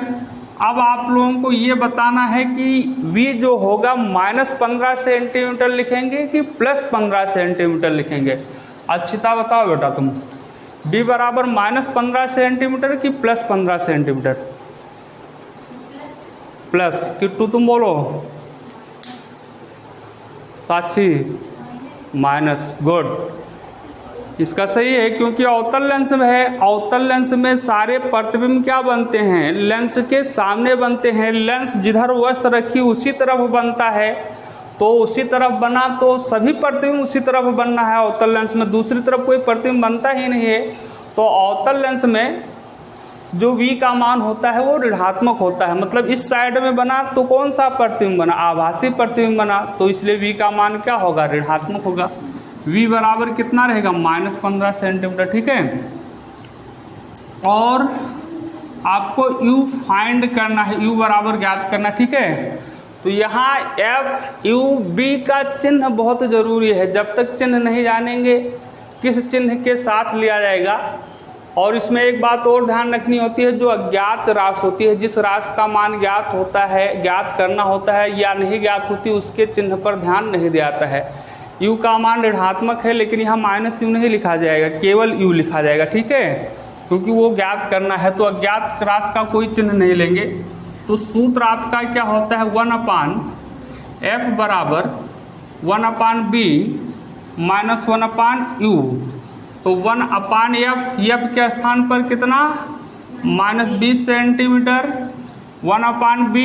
अब आप लोगों को ये बताना है कि v जो होगा -15 सेंटीमीटर लिखेंगे कि +15 सेंटीमीटर लिखेंगे। अच्छता बताओ बेटा तुम, v बराबर -15 सेंटीमीटर कि +15 सेंटीमीटर, प्लस किट्टू तुम बोलो, साक्षी माइनस, गुड। इसका सही है क्योंकि अवतल लेंस में है, अवतल लेंस में सारे प्रतिबिंब क्या बनते हैं, लेंस के सामने बनते हैं। लेंस जिधर वस्तु रखी उसी तरफ बनता है, तो उसी तरफ बना तो सभी प्रतिबिंब उसी तरफ बनना है। अवतल लेंस में दूसरी तरफ कोई प्रतिबिंब बनता ही नहीं है। तो अवतल लेंस में जो v का मान होता है वो ऋणात्मक होता है। मतलब इस साइड में बना तो कौन सा प्रतिबिंब बना, आभासी प्रतिबिंब बना, तो इसलिए v का मान क्या होगा, ऋणात्मक होगा। v बराबर कितना रहेगा, -15 सेंटीमीटर, ठीक है। और आपको u फाइंड करना है, u बराबर ज्ञात करना, ठीक है। तो यहाँ f u b का चिन्ह बहुत जरूरी है। जब तक चिन्ह नहीं जानेंगे किस चिन्ह के साथ लिया जाएगा। और इसमें एक बात और ध्यान रखनी होती है, जो अज्ञात राशि होती है, जिस राशि का मान ज्ञात होता है, ज्ञात करना होता है या नहीं ज्ञात होती, उसके चिन्ह पर ध्यान नहीं दिया जाता है। u का मान ऋणात्मक है लेकिन यहाँ -u नहीं लिखा जाएगा, केवल u लिखा जाएगा, ठीक है, क्योंकि वो ज्ञात करना है। तो अज्ञात राशि का कोई चिन्ह नहीं लेंगे। तो सूत्र आपका क्या होता है, 1/f बराबर 1/b - 1/u। तो 1/f, f के स्थान पर कितना, -20 सेंटीमीटर, 1/b,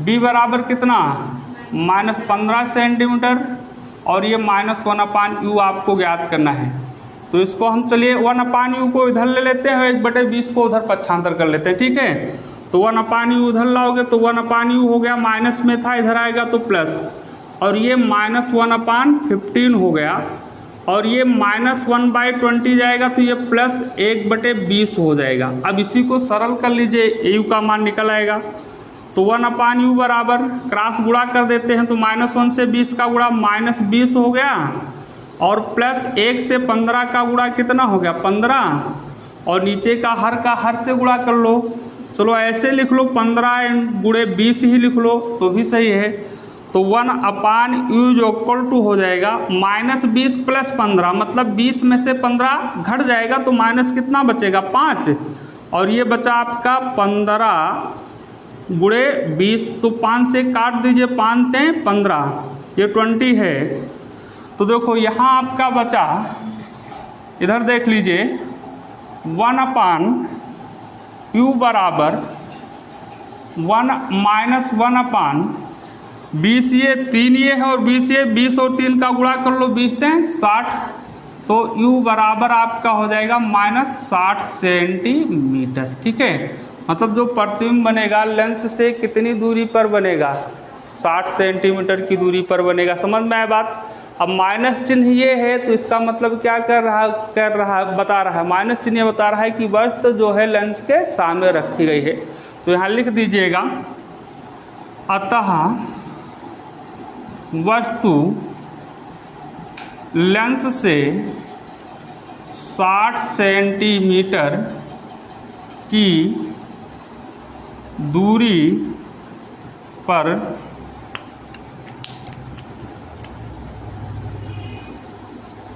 b बराबर कितना, -15 सेंटीमीटर, और ये -1/u आपको ज्ञात करना है। तो इसको हम चलिए 1/u को इधर ले लेते हैं, 1/20 को उधर पक्षांतर कर लेते हैं, ठीक है। तो 1/u उधर लाओगे तो 1/u हो गया, माइनस में था, इधर आएगा तो प्लस, और ये -1/15 हो गया, और ये -1/20 जाएगा तो ये +1/20 हो जाएगा। अब इसी को सरल कर लीजिए, u का मान निकल आएगा। तो 1/u बराबर क्रॉस गुणा कर देते हैं, तो -1 से 20 का गुणा -20 हो गया, और +1 से 15 का गुणा कितना हो गया, 15, और नीचे का हर से गुणा कर लो। चलो ऐसे लिख लो, 15 गुणे 20 ही लिख लो तो भी सही है। तो 1/u जो इक्वल टू हो जाएगा -20 + 15, मतलब 20 में से 15 घट जाएगा तो माइनस कितना बचेगा, 5, और ये बचा आपका 15 गुणे 20, तो 5 से काट दीजिए, 5 × 15, ये 20 है। तो देखो यहाँ आपका बचा, इधर देख लीजिए, 1/u बराबर 1 - 1/20, ये 3 ये है, और 20 ये, 20 और 3 का गुणा कर लो, 20 × 60, तो u बराबर आपका हो जाएगा -60 सेंटीमीटर, ठीक है। मतलब जो प्रतिबिंब बनेगा लेंस से कितनी दूरी पर बनेगा, 60 सेंटीमीटर की दूरी पर बनेगा। समझ में आया बात। अब माइनस चिन्ह ये है तो इसका मतलब क्या बता रहा है, माइनस चिन्ह बता रहा है कि वस्तु जो है लेंस के सामने रखी गई है। तो यहाँ लिख दीजिएगा, अतः वस्तु लेंस से 60 सेंटीमीटर की दूरी पर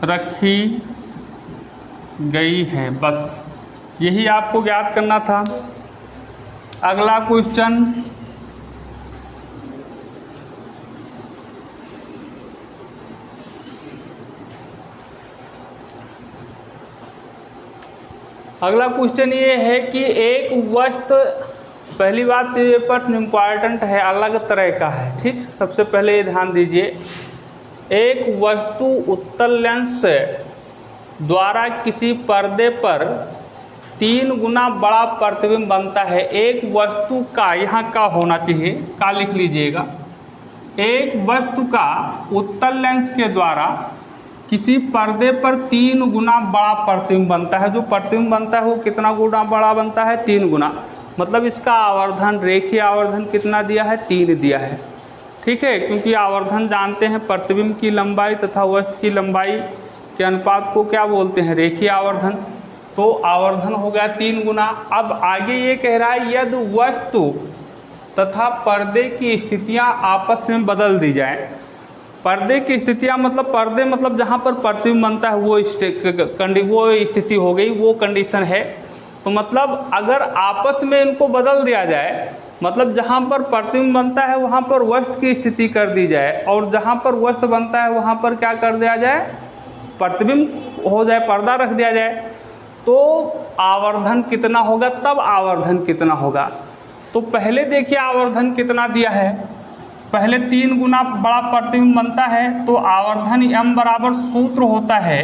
रखी गई है। बस यही आपको ज्ञात करना था। अगला क्वेश्चन, अगला क्वेश्चन ये है कि एक वस्तु, पहली बात ये प्रश्न इम्पॉर्टेंट है, अलग तरह का है। ठीक, सबसे पहले ये ध्यान दीजिए, एक वस्तु उत्तल लेंस द्वारा किसी पर्दे पर 3 गुना बड़ा प्रतिबिंब बनता है। एक वस्तु का, यहाँ का होना चाहिए, का लिख लीजिएगा। एक वस्तु का उत्तल लेंस के द्वारा किसी पर्दे पर 3 गुना बड़ा प्रतिबिंब बनता है। जो प्रतिबिंब बनता है वो कितना गुना बड़ा बनता है, 3 गुना। मतलब इसका आवर्धन, रेखीय आवर्धन कितना दिया है, 3 दिया है। ठीक है, क्योंकि आवर्धन जानते हैं प्रतिबिंब की लंबाई तथा वस्तु की लंबाई के अनुपात को क्या बोलते हैं, रेखीय आवर्धन। तो आवर्धन हो गया 3 गुना। अब आगे ये कह रहा है यदि वस्तु तथा पर्दे की स्थितियां आपस में बदल दी जाए। पर्दे की स्थितियां मतलब पर्दे मतलब जहां पर प्रतिबिंब बनता है वो स्थिति हो गई, वो कंडीशन है। तो मतलब अगर आपस में इनको बदल दिया जाए, मतलब जहाँ पर प्रतिबिंब बनता है वहाँ पर वस्तु की स्थिति कर दी जाए, और जहाँ पर वस्तु बनता है वहाँ पर क्या कर दिया जाए, प्रतिबिंब हो जाए, पर्दा रख दिया जाए, तो आवर्धन कितना होगा, तब आवर्धन कितना होगा। तो पहले देखिए आवर्धन कितना दिया है, पहले 3 गुना बड़ा प्रतिबिंब बनता है तो आवर्धन m बराबर सूत्र होता है,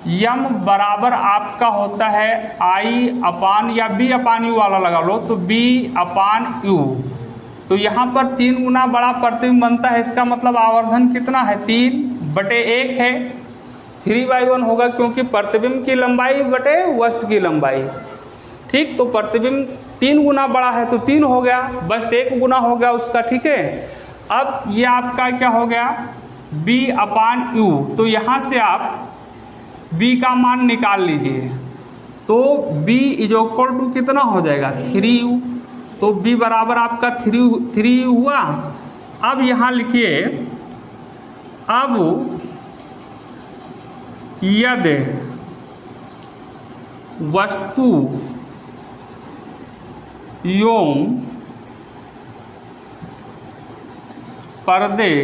यम बराबर आपका होता है आई अपान या बी अपान यू वाला लगा लो, तो बी अपान यू। तो यहाँ पर 3 गुना बड़ा प्रतिबिंब बनता है, इसका मतलब आवर्धन कितना है, 3/1 है, 3/1 होगा, क्योंकि प्रतिबिंब की लंबाई बटे वस्तु की लंबाई। ठीक, तो प्रतिबिंब 3 गुना बड़ा है तो 3 हो गया, वस्तु 1 गुना हो गया उसका। ठीक है, अब ये आपका क्या हो गया, बी अपान यू। तो यहाँ से आप b का मान निकाल लीजिए, तो b = कितना हो जाएगा, 3u। तो b बराबर आपका 3u हुआ। अब यहाँ लिखिए, अब यदि वस्तु एवं पर्दे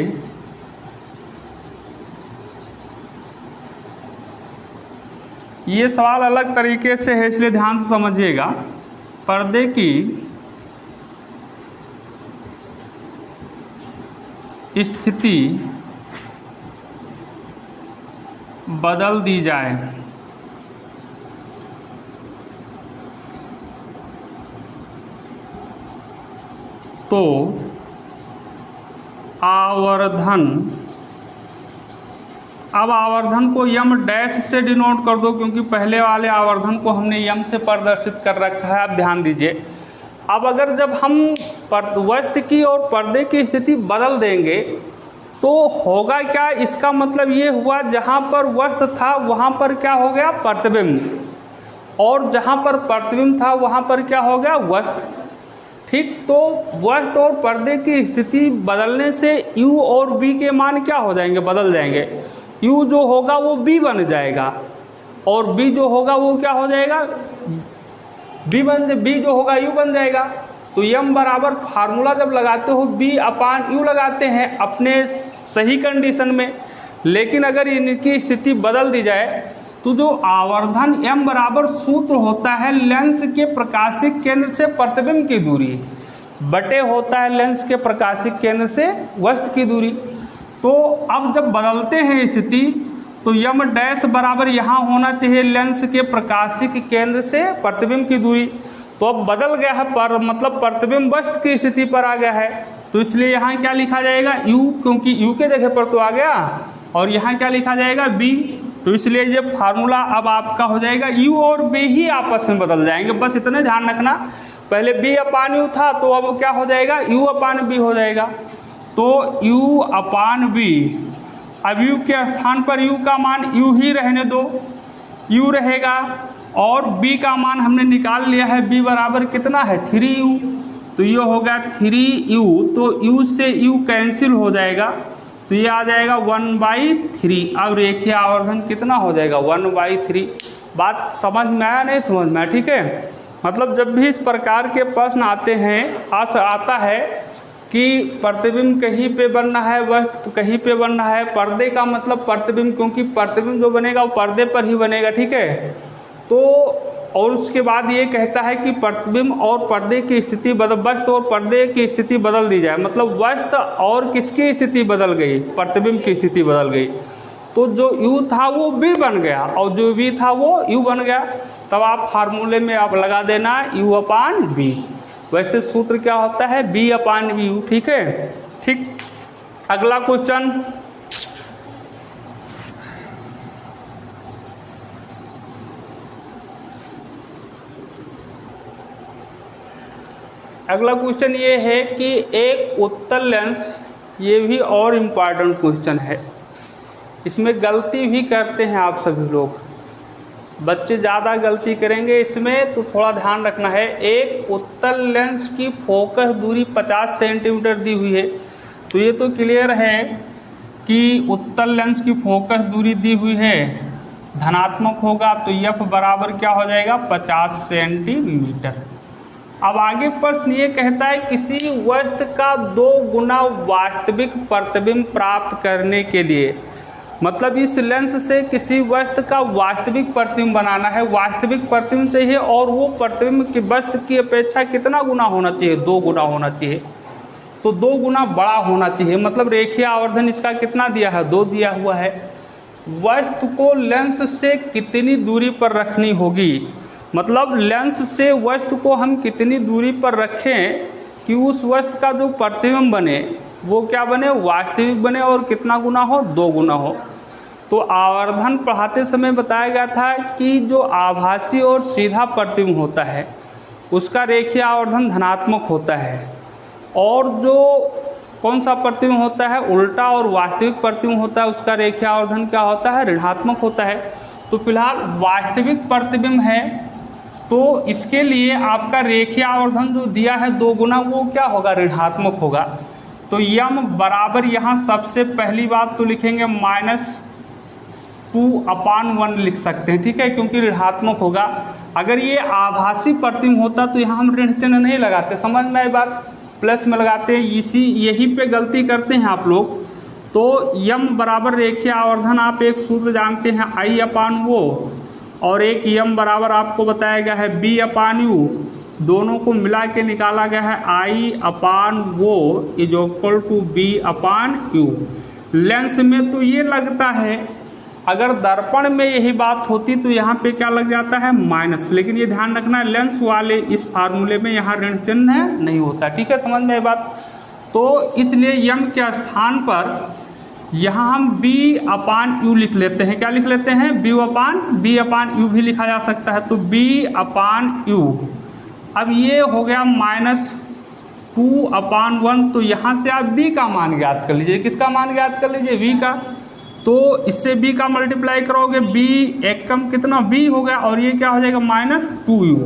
ये सवाल अलग तरीके से है, इसलिए ध्यान से समझिएगा। पर्दे की स्थिति बदल दी जाए तो आवर्धन, अब आवर्धन को यम डैश से डिनोट कर दो, क्योंकि पहले वाले आवर्धन को हमने यम से प्रदर्शित कर रखा है। आप ध्यान दीजिए, अब अगर जब हम वस्तु की और पर्दे की स्थिति बदल देंगे तो होगा क्या, इसका मतलब ये हुआ जहाँ पर वस्तु था वहाँ पर क्या हो गया, प्रतिबिंब, और जहाँ पर प्रतिबिंब था वहाँ पर क्या हो गया, वस्तु। ठीक, तो वस्तु और पर्दे की स्थिति बदलने से u और v के मान क्या हो जाएंगे, बदल जाएंगे। u जो होगा वो b बन जाएगा, और b जो होगा वो क्या हो जाएगा, b जो होगा u बन जाएगा। तो m बराबर फार्मूला जब लगाते हो b अपान u लगाते हैं अपने सही कंडीशन में, लेकिन अगर इनकी स्थिति बदल दी जाए तो जो आवर्धन m बराबर सूत्र होता है लेंस के प्रकाशिक केंद्र से प्रतिबिंब की दूरी बटे होता है लेंस के प्रकाशिक केंद्र से वस्तु की दूरी। तो अब जब बदलते हैं स्थिति तो यम डैश बराबर यहाँ होना चाहिए लेंस के प्रकाशिक केंद्र से प्रतिबिंब की दूरी। तो तो अब बदल गया है पर, मतलब प्रतिबिंब वस्तु की स्थिति पर आ गया है, तो इसलिए यहाँ क्या लिखा जाएगा u, क्योंकि u के जगह पर तो आ गया, और यहाँ क्या लिखा जाएगा b। तो इसलिए ये फार्मूला अब आपका हो जाएगा u और b ही आपस में बदल जाएंगे, बस इतने ध्यान रखना। पहले b अपान u था, तो अब क्या हो जाएगा u अपान b हो जाएगा। तो u अपान b, अब u के स्थान पर u का मान u ही रहने दो, u रहेगा, और b का मान हमने निकाल लिया है, b बराबर कितना है 3u, तो ये होगा 3u, तो u से u कैंसिल हो जाएगा, तो ये आ जाएगा 1/3। अब रेखीय आवर्धन कितना हो जाएगा 1/3। बात समझ में आया नहीं समझ में आया? ठीक है, मतलब जब भी इस प्रकार के प्रश्न आते हैं, आता है कि प्रतिबिंब कहीं पे बनना है, वस्तु कहीं पे बनना है, पर्दे का मतलब प्रतिबिंब, क्योंकि प्रतिबिंब जो बनेगा वो पर्दे पर ही बनेगा। ठीक है, तो और उसके बाद ये कहता है कि प्रतिबिंब और पर्दे की स्थिति बदल, वस्तु और पर्दे की स्थिति बदल दी जाए, मतलब वस्तु और किसकी स्थिति बदल गई, प्रतिबिंब की स्थिति बदल गई। तो जो u था वो b बन गया और जो v था वो u बन गया। तब आप फार्मूले में आप लगा देना u अपान b। वैसे सूत्र क्या होता है b अपान u। ठीक है, ठीक। अगला क्वेश्चन, अगला क्वेश्चन ये है कि एक उत्तल लेंस, ये भी और इम्पॉर्टेंट क्वेश्चन है, इसमें गलती भी करते हैं आप सभी लोग, बच्चे ज़्यादा गलती करेंगे इसमें, तो थोड़ा ध्यान रखना है। एक उत्तल लेंस की फोकस दूरी 50 सेंटीमीटर दी हुई है, तो ये तो क्लियर है कि उत्तल लेंस की फोकस दूरी दी हुई है, धनात्मक होगा, तो f बराबर क्या हो जाएगा 50 सेंटीमीटर। अब आगे प्रश्न ये कहता है किसी वस्तु का 2 गुना वास्तविक प्रतिबिंब प्राप्त करने के लिए, मतलब इस लेंस से किसी वस्तु का वास्तविक प्रतिबिंब बनाना है, वास्तविक प्रतिबिंब चाहिए, और वो प्रतिबिंब की वस्तु की अपेक्षा कितना गुना होना चाहिए 2 गुना होना चाहिए, तो 2 गुना बड़ा होना चाहिए। मतलब रेखीय आवर्धन इसका कितना दिया है 2 दिया हुआ है। वस्तु को लेंस से कितनी दूरी पर रखनी होगी, मतलब लेंस से वस्तु को हम कितनी दूरी पर रखें कि उस वस्तु का जो प्रतिबिंब बने वो क्या बने वास्तविक बने, और कितना गुना हो 2 गुना हो। तो आवर्धन पढ़ाते समय बताया गया था कि जो आभासी और सीधा प्रतिबिंब होता है उसका रेखीय आवर्धन धनात्मक होता है, और जो कौन सा प्रतिबिंब होता है उल्टा और वास्तविक प्रतिबिंब होता है उसका रेखीय आवर्धन क्या होता है ऋणात्मक होता है। तो फिलहाल वास्तविक प्रतिबिंब है, तो इसके लिए आपका रेखीय आवर्धन जो दिया है 2 गुना वो क्या होगा ऋणात्मक होगा। तो यम बराबर यहाँ सबसे पहली बात तो लिखेंगे -2/1 लिख सकते हैं। ठीक है, क्योंकि ऋणात्मक होगा। अगर ये आभासी प्रतिबिंब होता तो यहाँ हम ऋण चिन्ह नहीं लगाते, समझ में आई बात, प्लस में लगाते हैं, यही पे गलती करते हैं आप लोग। तो यम बराबर रेखीय आवर्धन आप एक सूत्र जानते हैं I/वो, और एक यम बराबर आपको बताया गया है b/u, दोनों को मिला के निकाला गया है I/वो is equal to b/u। Lens में तो ये लगता है, अगर दर्पण में यही बात होती तो यहाँ पे क्या लग जाता है माइनस, लेकिन ये ध्यान रखना है लेंस वाले इस फार्मूले में यहाँ ऋण चिन्ह नहीं होता। ठीक है, समझ में ये बात। तो इसलिए यम के स्थान पर यहाँ हम b/u लिख लेते हैं। क्या लिख लेते हैं b/u भी लिखा जा सकता है, तो b/u। अब ये हो गया -2/1, तो यहाँ से आप b का मान ज्ञात कर लीजिए। किसका मान ज्ञात कर लीजिए v का, तो इससे b का मल्टीप्लाई करोगे, b एकम कितना b हो गया, और ये क्या हो जाएगा -2u,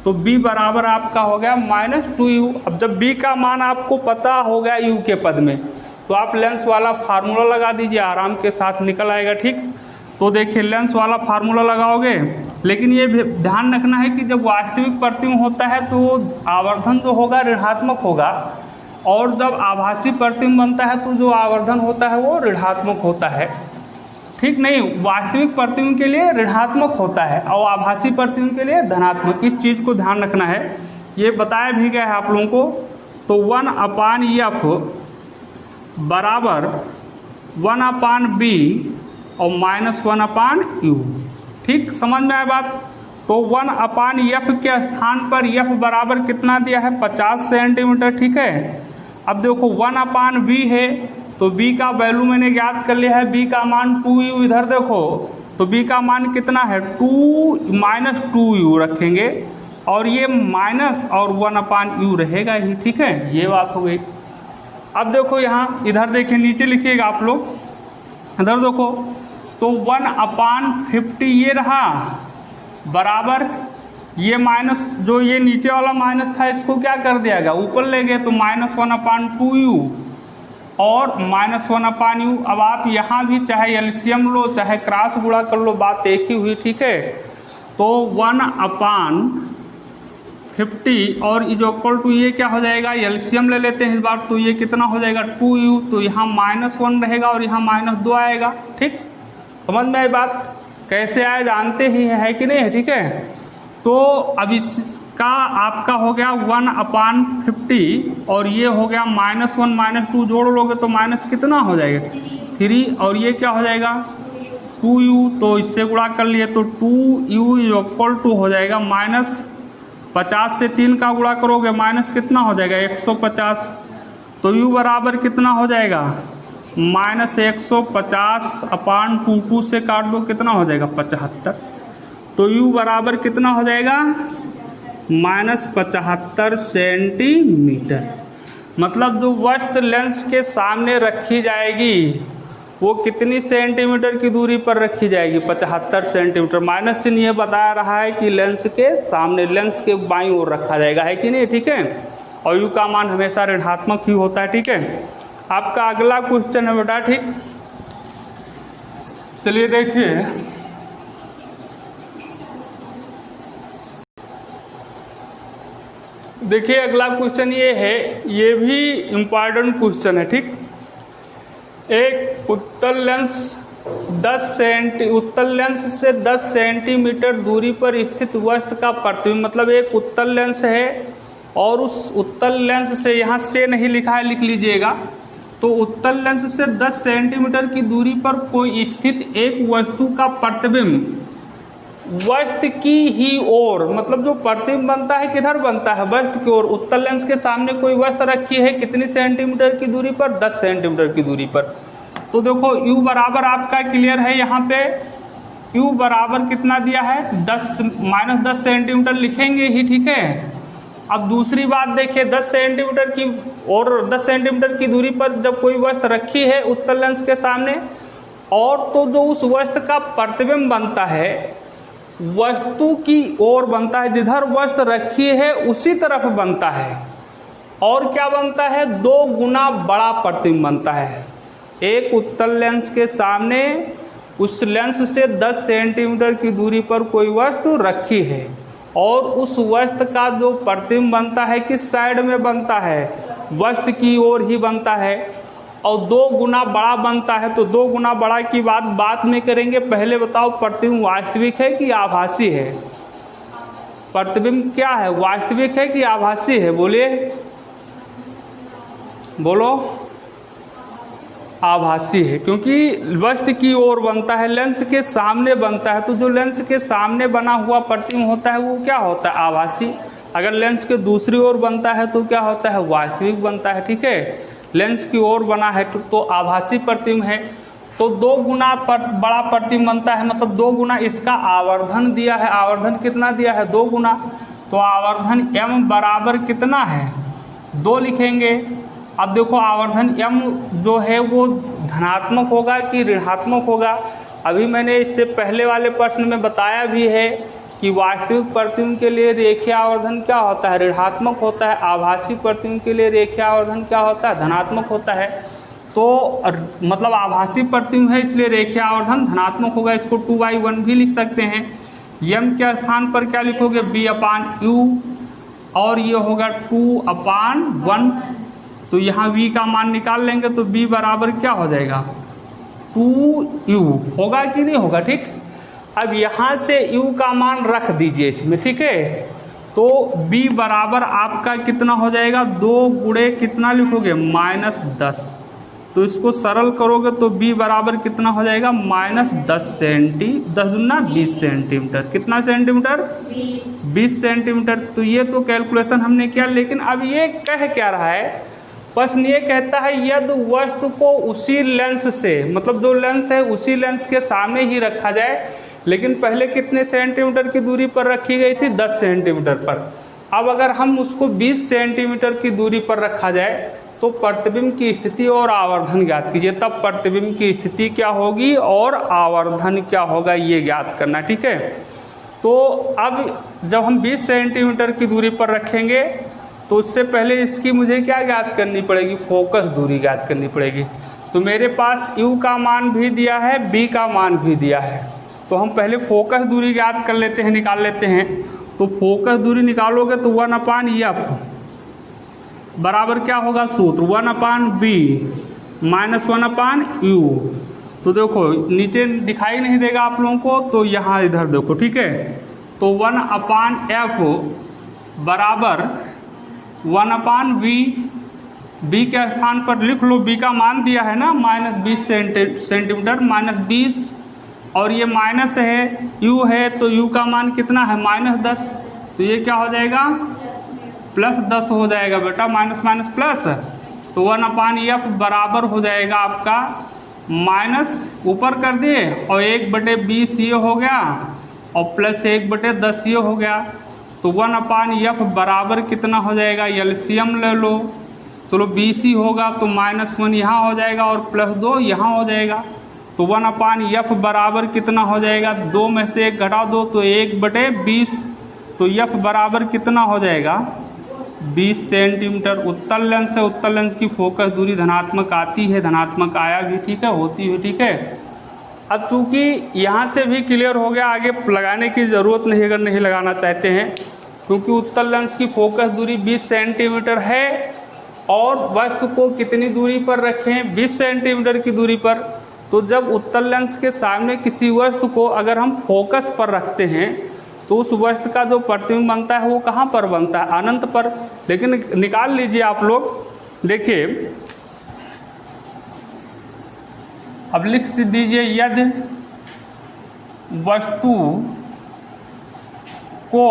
तो b बराबर आपका हो गया -2u। अब जब b का मान आपको पता हो गया u के पद में, तो आप लेंस वाला फार्मूला लगा दीजिए, आराम के साथ निकल आएगा। ठीक, तो देखिए लेंस वाला फार्मूला लगाओगे, लेकिन ये ध्यान रखना है कि जब वास्तविक प्रतिबिंब होता है तो आवर्धन जो होगा ऋणात्मक होगा, और जब आभासी प्रतिबिंब बनता है तो जो आवर्धन होता है वो ऋणात्मक होता है। ठीक नहीं, वास्तविक प्रतिबिंब के लिए ऋणात्मक होता है और आभासी प्रतिबिंब के लिए धनात्मक। इस चीज़ को ध्यान रखना है, ये बताया भी गया है आप लोगों को। तो 1/f बराबर 1/b और -1/u। ठीक, समझ में आया बात। तो 1/f के स्थान पर f बराबर कितना दिया है 50 सेंटीमीटर, ठीक है। अब देखो 1/v है तो b का वैल्यू मैंने ज्ञात कर लिया है, b का मान 2u, इधर देखो तो b का मान कितना है 2 रखेंगे और ये माइनस और 1/u रहेगा ही, ठीक है, ये बात हो गई। अब देखो यहाँ इधर देखिए नीचे लिखिएगा आप लोग, इधर देखो तो 1/50 ये रहा बराबर ये माइनस, जो ये नीचे वाला माइनस था इसको क्या कर दिया गया ऊपर ले गए तो -1/2u और -1/u। अब आप यहाँ भी चाहे एलसीएम लो चाहे क्रॉस गुणा कर लो, बात एक ही हुई, ठीक है। तो 1/50 और इक्वल टू ये क्या हो जाएगा, एलसीएम ले लेते हैं इस बार, तो ये कितना हो जाएगा 2u, तो यहाँ -1 रहेगा और यहाँ -2 आएगा, ठीक। समझ में आई बात, कैसे आए जानते ही है कि नहीं, ठीक है। तो अब इसका आपका हो गया 1/50 और ये हो गया -1 -2 जोड़ लोगे तो माइनस कितना हो जाएगा 3 और ये क्या हो जाएगा 2u, तो इससे गुणा कर लिए तो 2u इक्वल टू हो जाएगा -50 से 3 का गुणा करोगे माइनस कितना हो जाएगा 150, तो u बराबर कितना हो जाएगा -150/2 से काट दो कितना हो जाएगा 75, तो u बराबर कितना हो जाएगा -75 सेंटीमीटर। मतलब जो वस्तु लेंस के सामने रखी जाएगी वो कितनी सेंटीमीटर की दूरी पर रखी जाएगी 75 सेंटीमीटर। माइनस चिन्ह ये बता रहा है कि लेंस के सामने, लेंस के बाईं ओर रखा जाएगा, है कि नहीं, ठीक है। और u का मान हमेशा ऋणात्मक ही होता है, ठीक है। आपका अगला क्वेश्चन है बेटा, ठीक, चलिए देखिए। देखिए अगला क्वेश्चन ये है, ये भी इम्पॉर्टेंट क्वेश्चन है, ठीक। एक उत्तल लेंस से 10 सेंटीमीटर दूरी पर स्थित वस्तु का प्रतिबिंब, मतलब एक उत्तल लेंस है और उस उत्तल लेंस से, यहाँ से नहीं लिखा है लिख लीजिएगा, तो उत्तल लेंस से 10 सेंटीमीटर की दूरी पर कोई स्थित एक वस्तु का प्रतिबिंब वस्तु की ही ओर, मतलब जो प्रतिबिंब बनता है किधर बनता है वस्तु की ओर। उत्तल लेंस के सामने कोई वस्तु रखी है कितनी सेंटीमीटर की दूरी पर 10 सेंटीमीटर की दूरी पर। तो देखो u बराबर आपका क्लियर है, यहाँ पे u बराबर कितना दिया है -10 सेंटीमीटर लिखेंगे ही, ठीक है। अब दूसरी बात देखिए 10 सेंटीमीटर की और 10 सेंटीमीटर की दूरी पर जब कोई वस्तु रखी है उत्तल लेंस के सामने, और तो जो उस वस्तु का प्रतिबिंब बनता है वस्तु की ओर बनता है, जिधर वस्तु रखी है उसी तरफ बनता है, और क्या बनता है 2 गुना बड़ा प्रतिबिंब बनता है। एक उत्तल लेंस के सामने उस लेंस से 10 सेंटीमीटर की दूरी पर कोई वस्तु रखी है और उस वस्तु का जो प्रतिबिंब बनता है किस साइड में बनता है, वस्तु की ओर ही बनता है, और 2 गुना बड़ा बनता है। तो 2 गुना बड़ा की बात बाद में करेंगे, पहले बताओ प्रतिबिंब वास्तविक है कि आभासी है। प्रतिबिंब क्या है, वास्तविक है कि आभासी है, बोलिए, बोलो। आभासी है, क्योंकि वस्तु की ओर बनता है, लेंस के सामने बनता है, तो जो लेंस के सामने बना हुआ प्रतिबिंब होता है वो क्या होता है, आभासी। अगर लेंस के दूसरी ओर बनता है तो क्या होता है, वास्तविक बनता है, ठीक है। लेंस की ओर बना है तो आभासी प्रतिबिंब है। तो 2 गुना बड़ा प्रतिबिंब बनता है, मतलब 2 गुना इसका आवर्धन दिया है। आवर्धन कितना दिया है, 2 गुना, तो आवर्धन m बराबर कितना है 2 लिखेंगे। अब देखो आवर्धन m जो है वो धनात्मक होगा कि ऋणात्मक होगा। अभी मैंने इससे पहले वाले प्रश्न में बताया भी है कि वास्तविक प्रतिबिंब के लिए रेखीय आवर्धन क्या होता है, ऋणात्मक होता है। आभासी प्रतिबिंब के लिए रेखीय आवर्धन क्या होता है, धनात्मक होता है। तो मतलब आभासी प्रतिबिंब है इसलिए रेखीय आवर्धन धनात्मक होगा। इसको 2/1 भी लिख सकते हैं। m के स्थान पर क्या लिखोगे, b/u, और ये होगा 2/1। तो यहाँ v का मान निकाल लेंगे तो b बराबर क्या हो जाएगा 2u, होगा कि नहीं होगा, ठीक। अब यहाँ से u का मान रख दीजिए इसमें, ठीक है। तो b बराबर आपका कितना हो जाएगा, 2 गुणे कितना लिखोगे -10, तो इसको सरल करोगे तो b बराबर कितना हो जाएगा -10 20 सेंटीमीटर। कितना सेंटीमीटर? 20 सेंटीमीटर। तो ये तो कैलकुलेशन हमने किया, लेकिन अब ये कह क्या रहा है, प्रश्न ये कहता है यदि वस्तु को उसी लेंस से, मतलब जो लेंस है उसी लेंस के सामने ही रखा जाए, लेकिन पहले कितने सेंटीमीटर की दूरी पर रखी गई थी? 10 सेंटीमीटर पर। अब अगर हम उसको 20 सेंटीमीटर की दूरी पर रखा जाए तो प्रतिबिंब की स्थिति और आवर्धन ज्ञात कीजिए। तब प्रतिबिंब की स्थिति क्या होगी और आवर्धन क्या होगा ये ज्ञात करना, ठीक है। तो अब जब हम 20 सेंटीमीटर की दूरी पर रखेंगे तो उससे पहले इसकी मुझे क्या ज्ञात करनी पड़ेगी? फोकस दूरी ज्ञात करनी पड़ेगी। तो मेरे पास u का मान भी दिया है, b का मान भी दिया है, तो हम पहले फोकस दूरी ज्ञात कर लेते हैं, निकाल लेते हैं। तो फोकस दूरी निकालोगे तो 1/f बराबर क्या होगा? सूत्र 1/b -1/u। तो देखो नीचे दिखाई नहीं देगा आप लोगों को, तो यहाँ इधर देखो, ठीक है। तो 1/f बराबर 1/v, b के स्थान पर लिख लो, b का मान दिया है ना -20 सेंटीमीटर, -20, और ये माइनस है, u है, तो u का मान कितना है? -10। तो ये क्या हो जाएगा? +10 हो जाएगा बेटा, माइनस माइनस प्लस। तो 1/f बराबर हो जाएगा आपका माइनस ऊपर कर दिए और 1/20 ये हो गया और प्लस 1/10 ये हो गया। तो 1/f बराबर कितना हो जाएगा? एलसीएम ले लो, चलो 20 ही होगा तो -1 यहाँ हो जाएगा और +2 यहाँ हो जाएगा। तो 1/f बराबर कितना हो जाएगा? 2 में से 1 घटा दो तो 1/20। तो f बराबर कितना हो जाएगा? 20 सेंटीमीटर। उत्तल लेंस है, उत्तल लेंस की फोकस दूरी धनात्मक आती है, धनात्मक आया भी, ठीक है, होती है, ठीक है। अब चूंकि यहाँ से भी क्लियर हो गया, आगे लगाने की ज़रूरत नहीं अगर नहीं लगाना चाहते हैं, क्योंकि उत्तल लेंस की फोकस दूरी 20 सेंटीमीटर है और वस्तु को कितनी दूरी पर रखें? 20 सेंटीमीटर की दूरी पर। तो जब उत्तल लेंस के सामने किसी वस्तु को अगर हम फोकस पर रखते हैं तो उस वस्तु का जो प्रतिबिंब बनता है वो कहाँ पर बनता है? अनंत पर। लेकिन निकाल लीजिए आप लोग, देखिए अब लिख दीजिए, यदि वस्तु को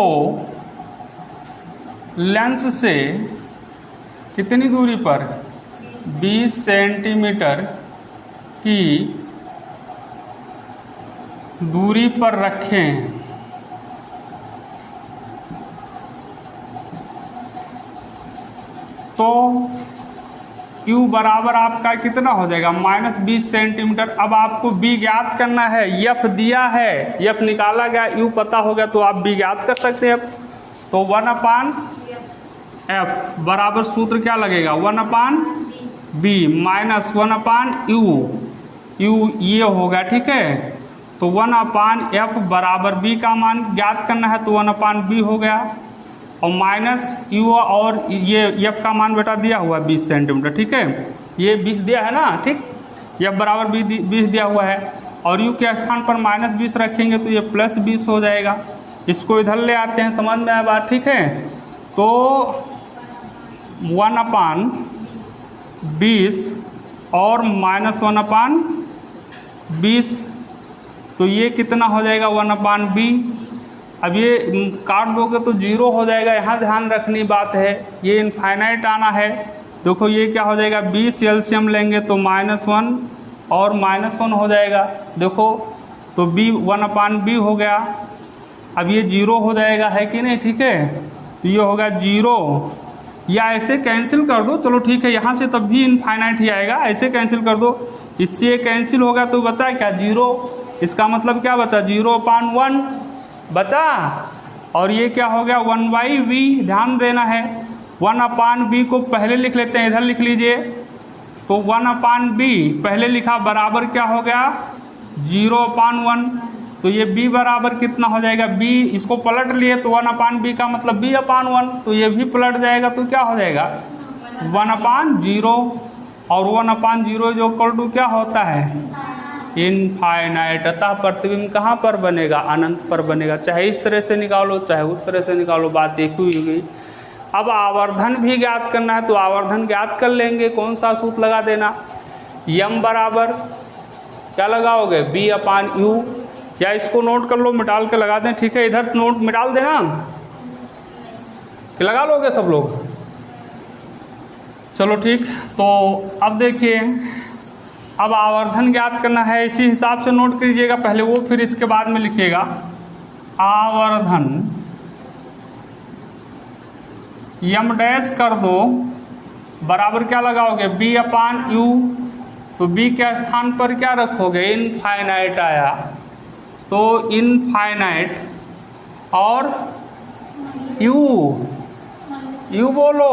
लेंस से कितनी दूरी पर? 20 सेंटीमीटर की दूरी पर रखें तो Q बराबर आपका कितना हो जाएगा? -20 सेंटीमीटर। अब आपको B ज्ञात करना है, F दिया है, F निकाला गया, U पता हो गया, तो आप B ज्ञात कर सकते हैं। तो 1/f बराबर सूत्र क्या लगेगा? 1/b -1/u, U ये होगा, ठीक है। तो 1/f बराबर B का मान ज्ञात करना है, तो 1/b हो गया और -u, और ये f का मान बेटा दिया हुआ 20 सेंटीमीटर, ठीक है, ये 20 दिया है ना, ठीक, f बराबर 20 दिया हुआ है और u के स्थान पर -20 रखेंगे तो ये +20 हो जाएगा। इसको इधर ले आते हैं, समझ में आया बात, ठीक है। तो 1/20 और -1/20, तो ये कितना हो जाएगा? 1/b। अब ये काट दोगे तो 0 हो जाएगा, यहाँ ध्यान रखनी बात है, ये इनफाइनाइट आना है। देखो ये क्या हो जाएगा? 20 एलसीएम लेंगे तो -1 और -1 हो जाएगा, देखो तो b 1/b हो गया। अब ये 0 हो जाएगा, है कि नहीं, ठीक है। तो ये होगा 0, या ऐसे कैंसिल कर दो, चलो ठीक है, यहाँ से तब भी इनफाइनाइट ही आएगा, ऐसे कैंसिल कर दो, इससे कैंसिल होगा तो बचा क्या? 0। इसका मतलब क्या बचा? 0/1 बचा। और ये क्या हो गया? 1/v, ध्यान देना है। 1/b को पहले लिख लेते हैं, इधर लिख लीजिए। तो 1/b पहले लिखा बराबर क्या हो गया? 0/1। तो ये b बराबर कितना हो जाएगा? b, इसको पलट लिए तो 1/b का मतलब b/1, तो ये भी पलट जाएगा तो क्या हो जाएगा? 1/0। और 1/0 जो इक्वल टू क्या होता है? इनफाइनाइट। अतः प्रतिबिंब कहाँ पर बनेगा? अनंत पर बनेगा। चाहे इस तरह से निकालो चाहे उस तरह से निकालो, बात एक ही हुई। अब आवर्धन भी ज्ञात करना है तो आवर्धन ज्ञात कर लेंगे। कौन सा सूत्र लगा देना? यम बराबर क्या लगाओगे, बी अपान यू, या इसको नोट कर लो, मिटाल के लगा दें, ठीक है, इधर नोट मिटाल देना कि लगा लोगे सब लोग, चलो ठीक। तो अब देखिए, अब आवर्धन ज्ञात करना है, इसी हिसाब से नोट कीजिएगा पहले वो, फिर इसके बाद में लिखिएगा आवर्धन यम डैश कर दो बराबर क्या लगाओगे, बी अपान यू, तो बी के स्थान पर क्या रखोगे, इनफाइनाइट आया, तो इनफाइनाइट, और यू बोलो,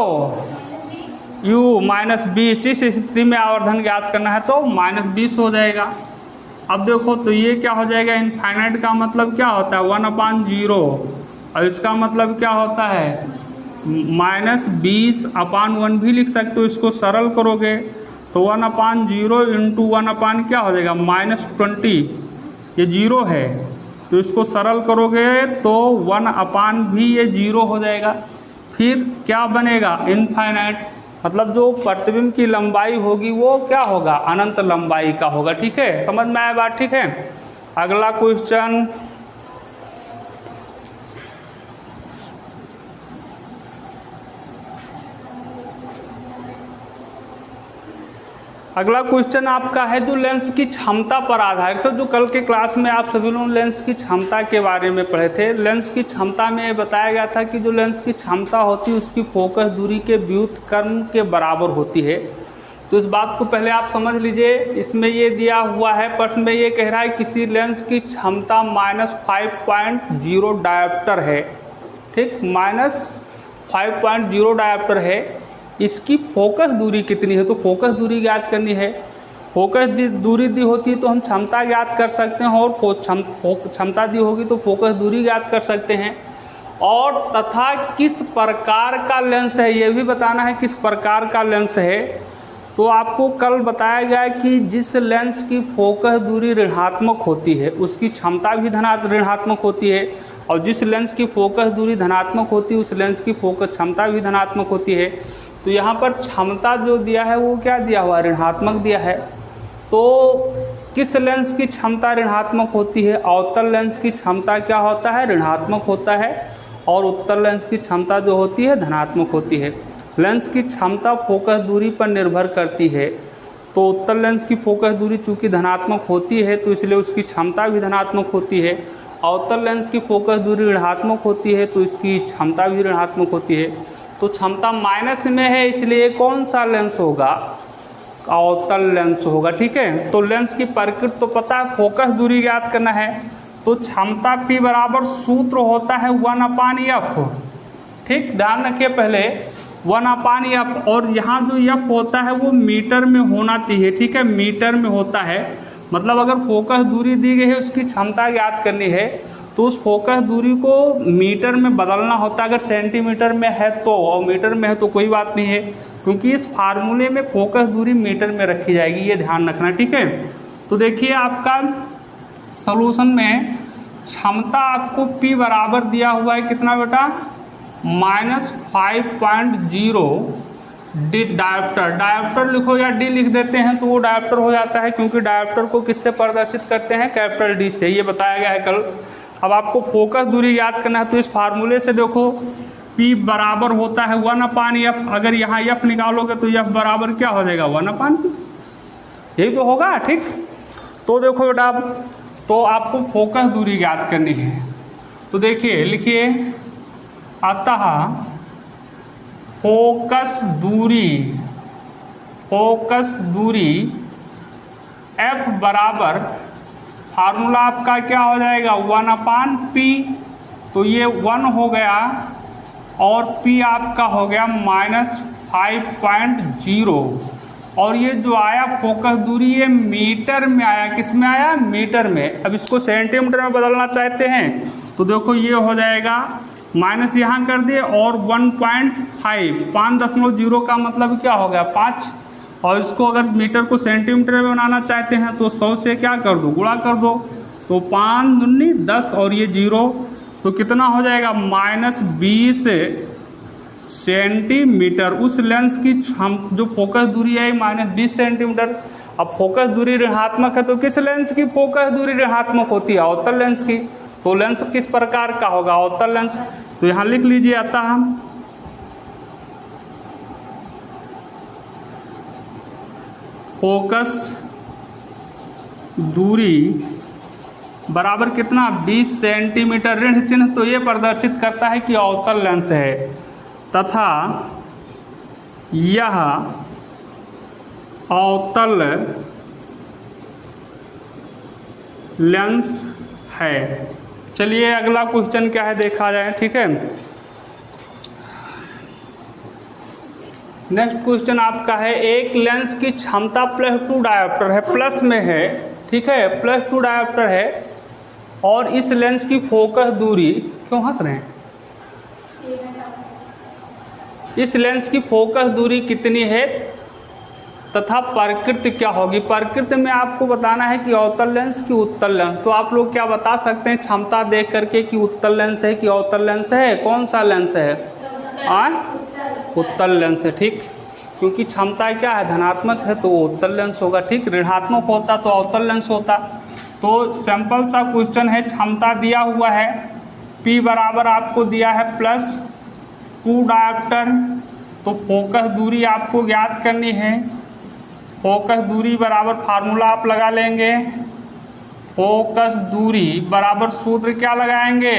u -20, इस स्थिति में आवर्धन ज्ञात करना है तो -20 हो जाएगा। अब देखो तो ये क्या हो जाएगा, इनफाइनाइट का मतलब क्या होता है 1/0, और इसका मतलब क्या होता है -20/1 भी लिख सकते हो, इसको सरल करोगे तो 1/0 इंटू 1 क्या हो जाएगा -20, ये 0 है, तो इसको सरल करोगे तो 1 भी ये 0 हो जाएगा। फिर क्या बनेगा, इनफाइनाइट, मतलब जो प्रतिबिंब की लंबाई होगी वो क्या होगा, अनंत लंबाई का होगा, ठीक है, समझ में आया बात, ठीक है। अगला क्वेश्चन, अगला क्वेश्चन आपका है जो लेंस की क्षमता पर आधारित है। जो कल के क्लास में आप सभी लोग लेंस की क्षमता के बारे में पढ़े थे, लेंस की क्षमता में बताया गया था कि जो लेंस की क्षमता होती है उसकी फोकस दूरी के व्युत्क्रम के बराबर होती है। तो इस बात को पहले आप समझ लीजिए, इसमें ये दिया हुआ है प्रश्न में, ये कह रहा है किसी लेंस की क्षमता -5.0 डायोप्टर है, ठीक, -5.0 डायोप्टर है, इसकी फोकस दूरी कितनी है, तो फोकस दूरी ज्ञात करनी है। फोकस दूरी दी होती है तो हम क्षमता ज्ञात कर सकते हैं, और क्षमता दी होगी तो फोकस दूरी ज्ञात कर सकते हैं। और तथा किस प्रकार का लेंस है ये भी बताना है, किस प्रकार का लेंस है। तो आपको कल बताया गया कि जिस लेंस की फोकस दूरी ऋणात्मक होती है उसकी क्षमता भी ऋणात्मक होती है, और जिस लेंस की फोकस दूरी धनात्मक होती है उस लेंस की फोकस क्षमता भी धनात्मक होती है। तो यहाँ पर क्षमता जो दिया है वो क्या दिया हुआ, ऋणात्मक दिया है। तो किस लेंस की क्षमता ऋणात्मक होती है, अवतल लेंस की क्षमता क्या होता है, ऋणात्मक होता है, और उत्तल लेंस की क्षमता जो होती है धनात्मक होती है। लेंस की क्षमता फोकस दूरी पर निर्भर करती है, तो उत्तल लेंस की फोकस दूरी चूँकि धनात्मक होती है तो इसलिए उसकी क्षमता भी धनात्मक होती है। अवतल लेंस की फोकस दूरी ऋणात्मक होती है तो इसकी क्षमता भी ऋणात्मक होती है। तो क्षमता माइनस में है इसलिए कौन सा लेंस होगा, अवतल लेंस होगा, ठीक है। तो लेंस की प्रकृति तो पता है, फोकस दूरी ज्ञात करना है, तो क्षमता P बराबर सूत्र होता है 1/f, ठीक, ध्यान रखिए पहले 1/f, और यहाँ जो f होता है वो मीटर में होना चाहिए, ठीक है, मीटर में होता है। मतलब अगर फोकस दूरी दी गई है उसकी क्षमता ज्ञात करनी है तो उस फोकस दूरी को मीटर में बदलना होता है। अगर सेंटीमीटर में है तो, और मीटर में है तो कोई बात नहीं है, क्योंकि इस फार्मूले में फोकस दूरी मीटर में रखी जाएगी, ये ध्यान रखना, ठीक है। तो देखिए आपका सॉल्यूशन में क्षमता आपको P बराबर दिया हुआ है कितना बेटा, -5.0 डायोप्टर लिखो या D लिख देते हैं तो वो डायोप्टर हो जाता है, क्योंकि डायोप्टर को किससे प्रदर्शित करते हैं, कैपिटल D से, ये बताया गया है कल। अब आपको फोकस दूरी याद करना है तो इस फार्मूले से देखो P बराबर होता है 1/f, अगर यहाँ f निकालोगे तो f बराबर क्या हो जाएगा 1/p, यही तो होगा, ठीक। तो देखो बेटा, तो आपको फोकस दूरी ज्ञात करनी है, तो देखिए लिखिए, अतः फोकस दूरी f बराबर, फार्मूला आपका क्या हो जाएगा 1/p, तो ये 1 हो गया, और P आपका हो गया -5.0, और ये जो आया फोकस दूरी ये मीटर में आया, किस में आया, मीटर में। अब इसको सेंटीमीटर में बदलना चाहते हैं तो देखो ये हो जाएगा, माइनस यहाँ कर दिए, और 5.0 का मतलब क्या हो गया 5, और इसको अगर मीटर को सेंटीमीटर में बनाना चाहते हैं तो 100 से क्या कर दो, गुणा कर दो, तो 5 दूनी 10 और ये 0, तो कितना हो जाएगा -20 सेंटीमीटर। उस लेंस की जो फोकस दूरी है -20 सेंटीमीटर, अब फोकस दूरी ऋणात्मक है तो किस लेंस की फोकस दूरी ऋणात्मक होती है? अवतल लेंस की। तो लेंस किस प्रकार का होगा? अवतल लेंस। तो यहाँ लिख लीजिए, अतः फोकस दूरी बराबर कितना? 20 सेंटीमीटर ऋण चिन्ह। तो ये प्रदर्शित करता है कि अवतल लेंस है तथा यह अवतल लेंस है। चलिए अगला क्वेश्चन क्या है देखा जाए, ठीक है। नेक्स्ट क्वेश्चन आपका है, एक लेंस की क्षमता +2 डायोप्टर है, प्लस में है, ठीक है, +2 डायोप्टर है और इस लेंस की फोकस दूरी, क्यों हंस रहे हैं? इस लेंस की फोकस दूरी कितनी है तथा प्रकृति क्या होगी? प्रकृति में आपको बताना है कि अवतल लेंस की उत्तल लेंस। तो आप लोग क्या बता सकते हैं क्षमता देख करके कि उत्तल लेंस है कि अवतल लेंस है? कौन सा लेंस है? उत्तल लेंस है, ठीक। क्योंकि क्षमता क्या है? धनात्मक है तो उत्तल लेंस होगा, ठीक। ऋणात्मक होता तो अवतल लेंस होता। तो सिंपल सा क्वेश्चन है, क्षमता दिया हुआ है, P बराबर आपको दिया है +2 डायोप्टर। तो फोकस दूरी आपको ज्ञात करनी है। फोकस दूरी बराबर फार्मूला आप लगा लेंगे, फोकस दूरी बराबर सूत्र क्या लगाएंगे?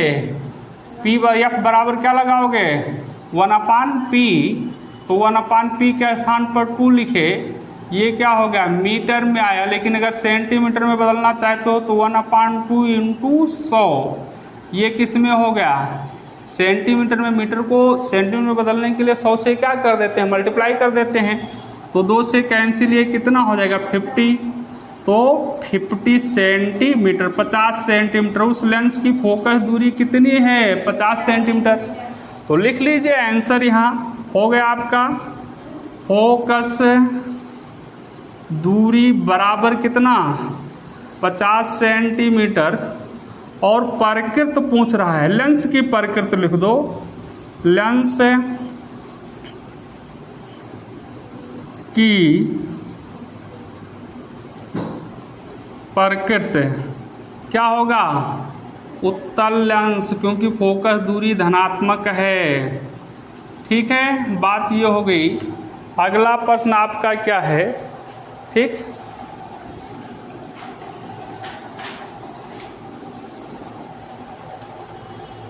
F बराबर क्या लगाओगे? 1/P। तो 1/P के स्थान पर 2 लिखे, ये क्या हो गया? मीटर में आया, लेकिन अगर सेंटीमीटर में बदलना चाहते हो तो 1/2 × 100, ये किस में हो गया? सेंटीमीटर में। मीटर को सेंटीमीटर में बदलने के लिए 100 से क्या कर देते हैं? मल्टीप्लाई कर देते हैं। तो 2 से कैंसिल, ये कितना हो जाएगा? 50। तो 50 सेंटीमीटर, 50 सेंटीमीटर। उस लेंस की फोकस दूरी कितनी है? 50 सेंटीमीटर। तो लिख लीजिए आंसर, यहाँ हो गया आपका फोकस दूरी बराबर कितना? 50 सेंटीमीटर। और प्रकृति पूछ रहा है, लेंस की प्रकृति लिख दो। लेंस की प्रकृति क्या होगा? उत्तल लेंस, क्योंकि फोकस दूरी धनात्मक है, ठीक है। बात ये हो गई। अगला प्रश्न आपका क्या है, ठीक।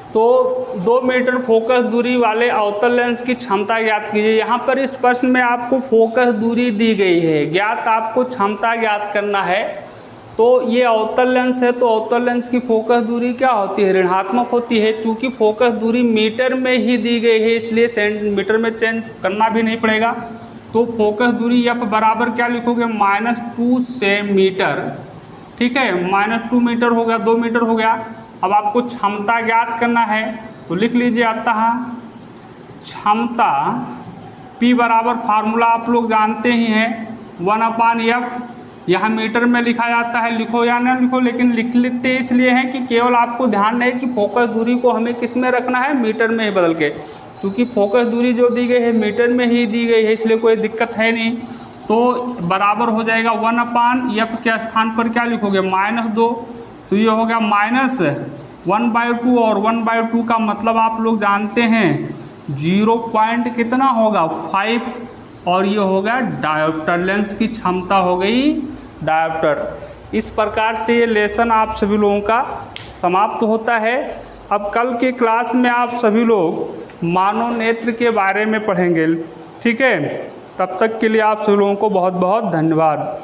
तो 2 मीटर फोकस दूरी वाले अवतल लेंस की क्षमता ज्ञात कीजिए। यहाँ पर इस प्रश्न में आपको फोकस दूरी दी गई है, ज्ञात आपको क्षमता ज्ञात करना है। तो ये अवतल लेंस है, तो अवतल लेंस की फोकस दूरी क्या होती है? ऋणात्मक होती है। चूँकि फोकस दूरी मीटर में ही दी गई है, इसलिए सेंटीमीटर में चेंज करना भी नहीं पड़ेगा। तो फोकस दूरी F बराबर क्या लिखोगे? -2 सेंटीमीटर, ठीक है। -2 मीटर हो गया, 2 मीटर हो गया। अब आपको क्षमता ज्ञात करना है, तो लिख लीजिए, अतः क्षमता P बराबर फार्मूला आप लोग जानते ही हैं, 1/F। यहाँ मीटर में लिखा जाता है, लिखो या ना लिखो, लेकिन लिख लेते इसलिए हैं कि केवल आपको ध्यान रहे कि फोकस दूरी को हमें किस में रखना है? मीटर में ही बदल के। क्योंकि फोकस दूरी जो दी गई है मीटर में ही दी गई है, इसलिए कोई दिक्कत है नहीं। तो बराबर हो जाएगा 1/F के स्थान पर क्या लिखोगे? -2। तो ये हो गया -1/2, और 1/2 का मतलब आप लोग जानते हैं 0 पॉइंट कितना होगा? 5। और ये हो गया डायोप्टर, लेंस की क्षमता हो गई डायोप्टर। इस प्रकार से ये लेसन आप सभी लोगों का समाप्त होता है। अब कल के क्लास में आप सभी लोग मानव नेत्र के बारे में पढ़ेंगे, ठीक है। तब तक के लिए आप सभी लोगों को बहुत बहुत धन्यवाद।